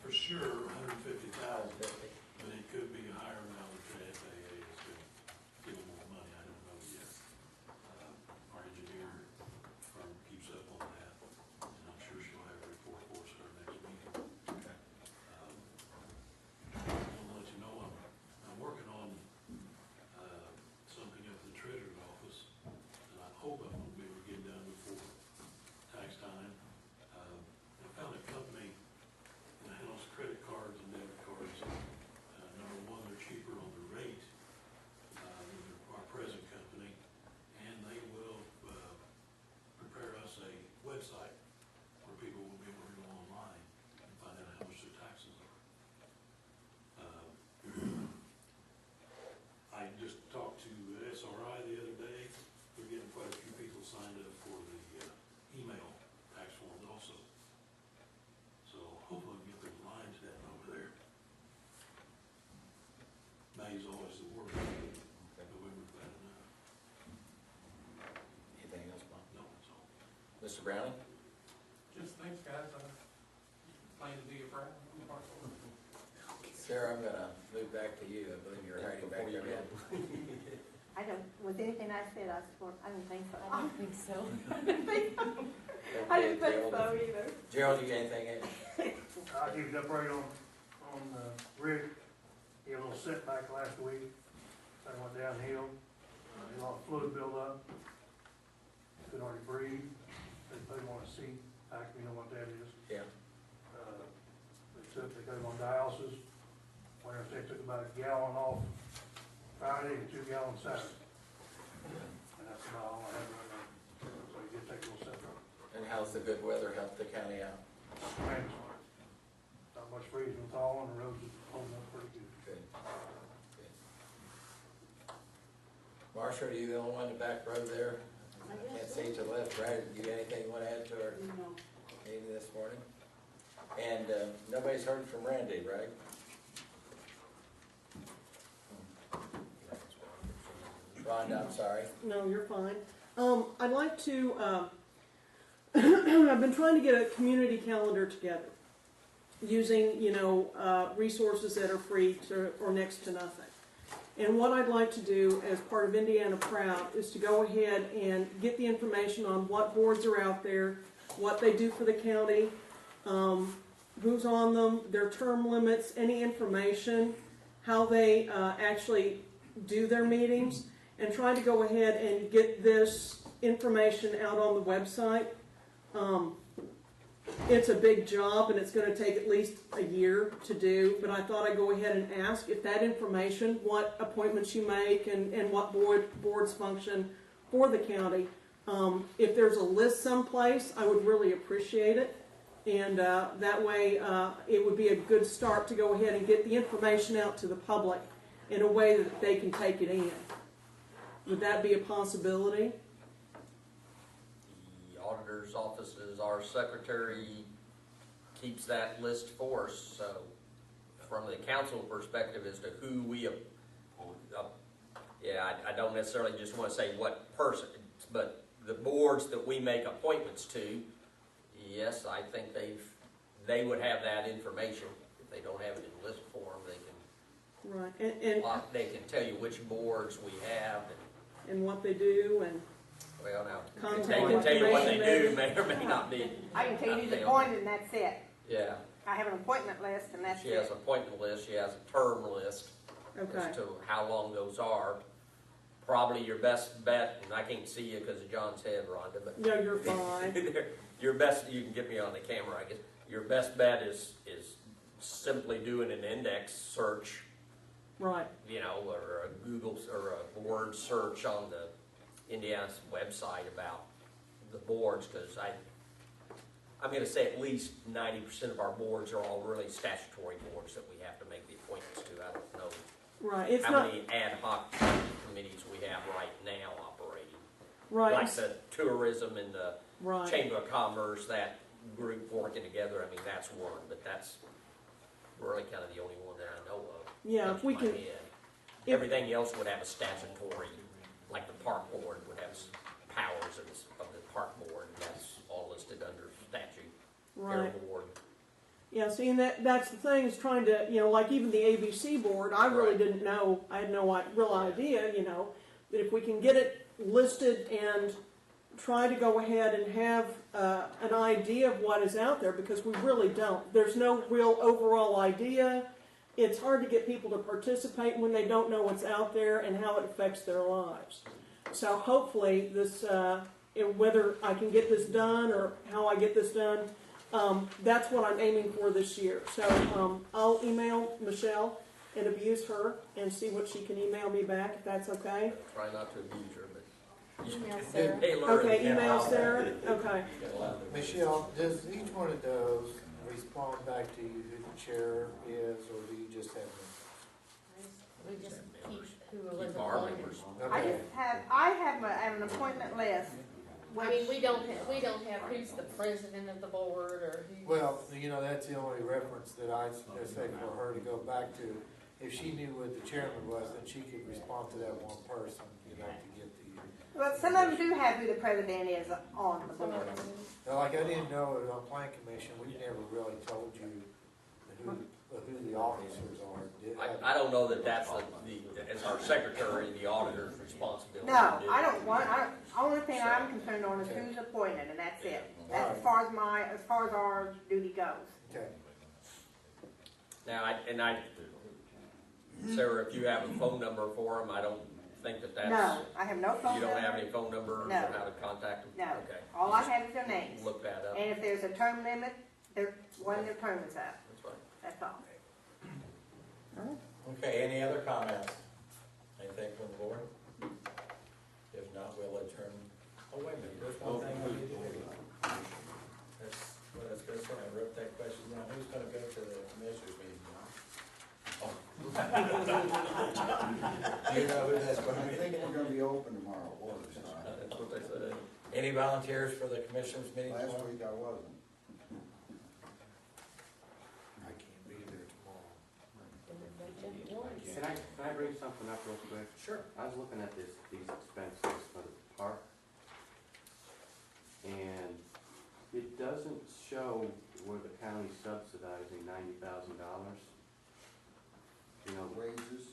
For sure, 150,000, 150. but it could be a higher amount if the FAA is going to give them more money, I don't know yet. Our engineer firm keeps up on that, and I'm sure she'll have a report for us at our next meeting. I'll let you know, I'm working on, something at the treasurer's office, and I hope I'm gonna be able to get done before tax time. I found a company that handles credit cards and debit cards. Number one, they're cheaper on the rate, than our present company, and they will, prepare us a website where people will be able to go online and find out how much their taxes are. I just talked to SRI the other day. We're getting quite a few people signed up for the email tax forms also. So hopefully we get those lines down over there. May's always the worst. November's bad enough. Anything else, Bob? No, that's all. Mr. Browning? Just thanks, guys, I plan to do you proud. Sarah, I'm gonna move back to you. I believe you're hiding back there. I don't, was anything I said, I swore, I didn't think so. I don't think so. I didn't think so either. Gerald, you got anything? I keep it up right on Rick. He had a little setback last week. I went downhill. A lot of fluid build up. could hardly breathe, they want a seat, you know what that is. Yeah. They got him on dialysis, whenever they took about a gallon off Friday and 2 gallons Saturday. And that's about all I have right now, so you just take a little step up. And how's the good weather help the county out? Tremendous. Not much freezing at all, and the roads are holding up pretty good. Good. Good. Marcia, are you the only one in the back row there? I can't see to the left, right? Do you have anything you want to add to our meeting this morning? And nobody's heard from Randy, right? Rhonda, I'm sorry. No, you're fine. I'd like to, I've been trying to get a community calendar together using, resources that are free or next to nothing. And what I'd like to do as part of Indiana Proud is to go ahead and get the information on what boards are out there, what they do for the county, who's on them, their term limits, any information, how they actually do their meetings, and try to go ahead and get this information out on the website. It's a big job and it's going to take at least a year to do, but I thought I'd go ahead and ask if that information, what appointments you make and what boards function for the county. If there's a list someplace, I would really appreciate it. And that way it would be a good start to go ahead and get the information out to the public in a way that they can take it in. Would that be a possibility? The auditor's office is our secretary, keeps that list for us, so from the council perspective as to who we, I don't necessarily just want to say what person, but the boards that we make appointments to, yes, I think they would have that information. If they don't have it in list form, they can, right. They can tell you which boards we have and what they do and well, now, contact they can tell you what they information do, may or may not be. I can tell you who's appointed and that's it. Yeah, I have an appointment list and that's she has it. an appointment list, she has a term list okay. as to how long those are. Probably your best bet, and I can't see you because of John's head, Rhonda, but. No, you're fine. Your best, you can get me on the camera, I guess. Your best bet is simply doing an index search, Right. or a Google or a word search on the Indiana's website about the boards, because I'm going to say at least 90% of our boards are all really statutory boards that we have to make the appointments to. I don't know Right. It's how not many ad hoc committees we have right now operating. right. Like the tourism and the right. Chamber of Commerce, that group working together, I mean, that's one, but that's really kind of the only one that I know of. Yeah, Comes if we to my can. head. Everything else would have a statutory, like the park board would have powers of the park board, and that's all listed under statute. Air Right. board. Yeah, see, and that's the thing, is trying to, like even the ABC board, I really Right. didn't know, I had no real idea, that if we can get it listed and try to go ahead and have an idea of what is out there, because we really don't. There's no real overall idea. It's hard to get people to participate when they don't know what's out there and how it affects their lives. So hopefully this, whether I can get this done or how I get this done, that's what I'm aiming for this year. So I'll email Michelle and abuse her and see what she can email me back, if that's okay. Try not to abuse her, but. Email Sarah. Mail her Okay, and- email Sarah, okay. Michelle, does each one of those respond back to you who the chair is, or do you just have them? We just keep who was Keep our appointed. members. I have an appointment list. I mean, we don't have who's the president of the board or who. Well, that's the only reference that I say for her to go back to. If she knew what the chairman was, then she could respond to that one person, to get the. Well, some of them do have who the president is on the Some board. of them. Like, I didn't know it on plan commission, we never really told you who the officers are. I don't know that that's as our secretary, the auditor's responsibility. No, to do. I don't want, only thing I'm concerned on is who's appointed and that's it. That's as far as our duty goes. Okay. Now, Sarah, if you have a phone number for them, I don't think that that's? No, I have no phone You number. don't have any phone numbers or No. how to contact them? No. Okay. All I have is their names. Look that up. And if there's a term limit, when their term is up, That's fine. that's all. Okay, any other comments? Anything from the board? If not, we'll adjourn. Oh, wait a minute, there's one thing I need to do. That's what I was gonna say, I wrote that question down. Who's gonna go to the commissioners meeting now? Oh. Do you know who that's I gonna be? think we're gonna be open tomorrow, Waters. That's what they said. Any volunteers for the commissioners meeting Last tomorrow? week I wasn't. I can't be there tomorrow. Can I bring something up real quick? Sure. I was looking at these expenses for the park, and it doesn't show where the county's subsidizing $90,000. You know, Wages.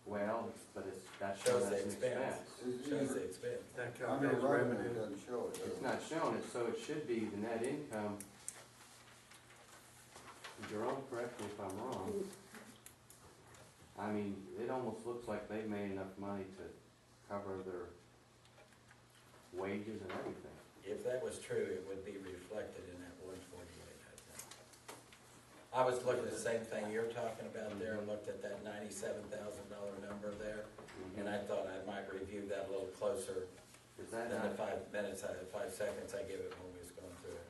well, but that's Shows shown the as an expense. expense. Shows the expense. That Under calculates revenue, revenue. it doesn't show it. It's not showing it, so it should be the net income. Jerome, correct me if I'm wrong. I mean, it almost looks like they made enough money to cover their wages and everything. If that was true, it would be reflected in that 148, I think. I was looking at the same thing you're talking about there, and looked at that $97,000 number there, and I thought I might review that a little closer Is that than the not, 5 minutes, 5 seconds I gave it when we was going through it.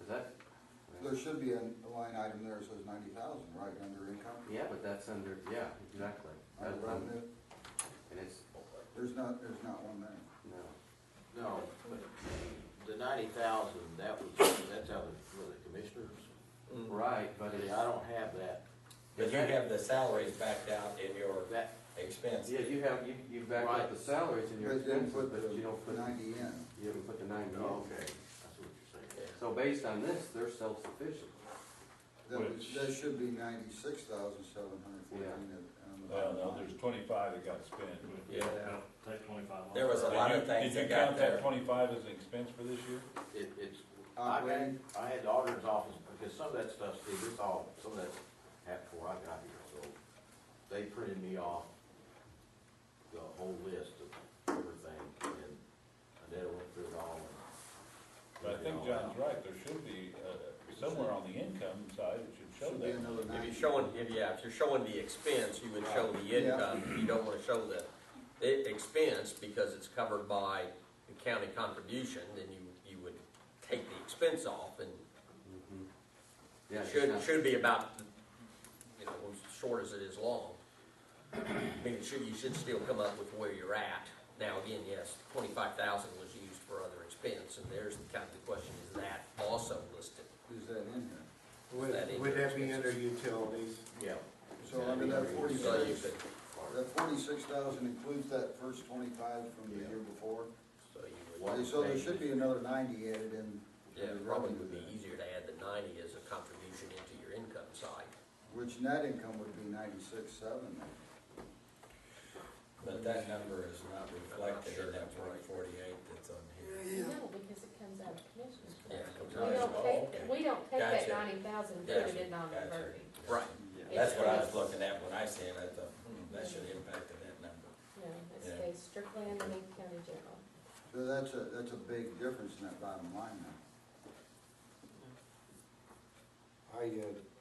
is that? There should be a line item there that says 90,000, right, under income, Yeah, but that's under, yeah, exactly. under revenue. And it's, There's not one there. no. No, but the 90,000, that's how the commissioners, Right, but it's, I don't have that. But you have the salaries backed out in your That, expense. yeah, you back up the salaries in your You didn't expenses, put but you don't the put, 90 in. you haven't put the 90 in. oh, okay, that's what you're saying. So based on this, they're self-sufficient. That should be 96,714. Yeah. Well, no, there's 25 that got spent. Yeah. Take 25 off. There was a lot of things Did you that got count that there. 25 as an expense for this year? It's, I had the auditor's office, because some of that stuff, Steve, some of that's happened before I got here, so they printed me off the whole list of everything, and Adele went through it all. But I think John's right, there should be, somewhere on the income side, it should show Should be that. another If 90. if you're showing the expense, you would show the Yeah. income. You don't wanna show the expense because it's covered by the county contribution, then you would take the expense off and Yeah, it should be about, as short as it is long. I mean, you should still come up with where you're at. Now, again, yes, 25,000 was used for other expense, and there's the kind of the question, is that also listed? Is that in here? Would that be under utilities? Yeah. So under that So you 46, could, that 46,000 includes that first 25 from the year before? so you would. So there should be another 90 added in. Yeah, the it probably revenue would be then, easier to add the 90 as a contribution into your income side. Which net income would be 96,700 then. But that number is not reflected in that 148 that's on here. No, because it comes out of commissioners. Yeah, it comes We out of- don't oh, take, okay. we don't take that Gotcha. 90,000, and put Gotcha. it in Gotcha. non-reverting. Right. That's what I was looking at when I seen it, I thought, that should impact that number. No, it Yeah. stays strictly underneath county general. So that's a big difference in that bottom line now. I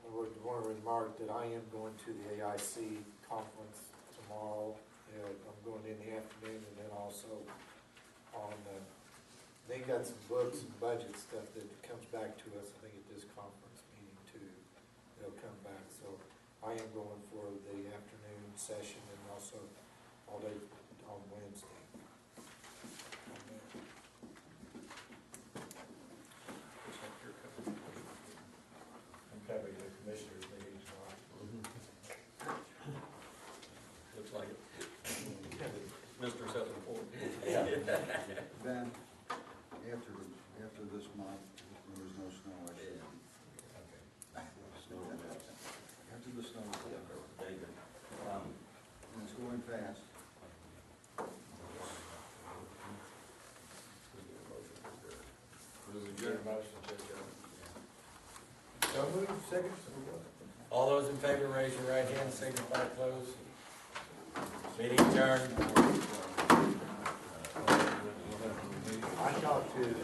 would want to remark that I am going to the AIC conference tomorrow. I'm going in the afternoon, and then also on, they got some books and budget stuff that comes back to us, I think at this conference meeting too. They'll come back, so I am going for the afternoon session and also all day on Wednesday. I'm covering the commissioners meeting tomorrow. Looks like it. Mr. Self-Employed. Ben, after this month, when there's no snow, I should. After the snow, David, and it's going fast. Motion to adjourn. So moved, second. All those in favor, raise your right hand, signify close. Meeting adjourned. I talked to the,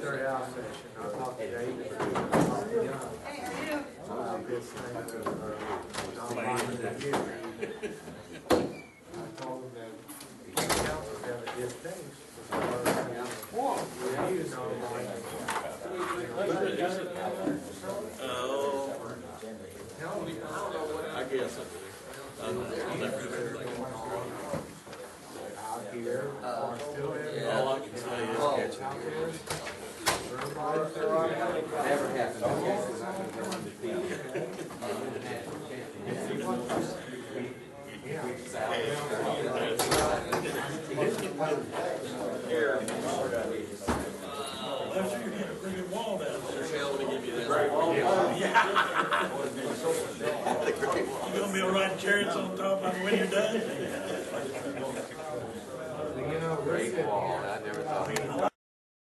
third house session, I talked to Dave. Good thing, I told him that the council's got to give things. Reviews online. I guess. Out here, or still in. All I can say is catch it. Never happened. It's not gonna go undefeated. Last year you had a pretty good wall down there. Michelle, let me give you this. You gonna be able to ride chariots on top of it when you're done? Great wall, I never thought.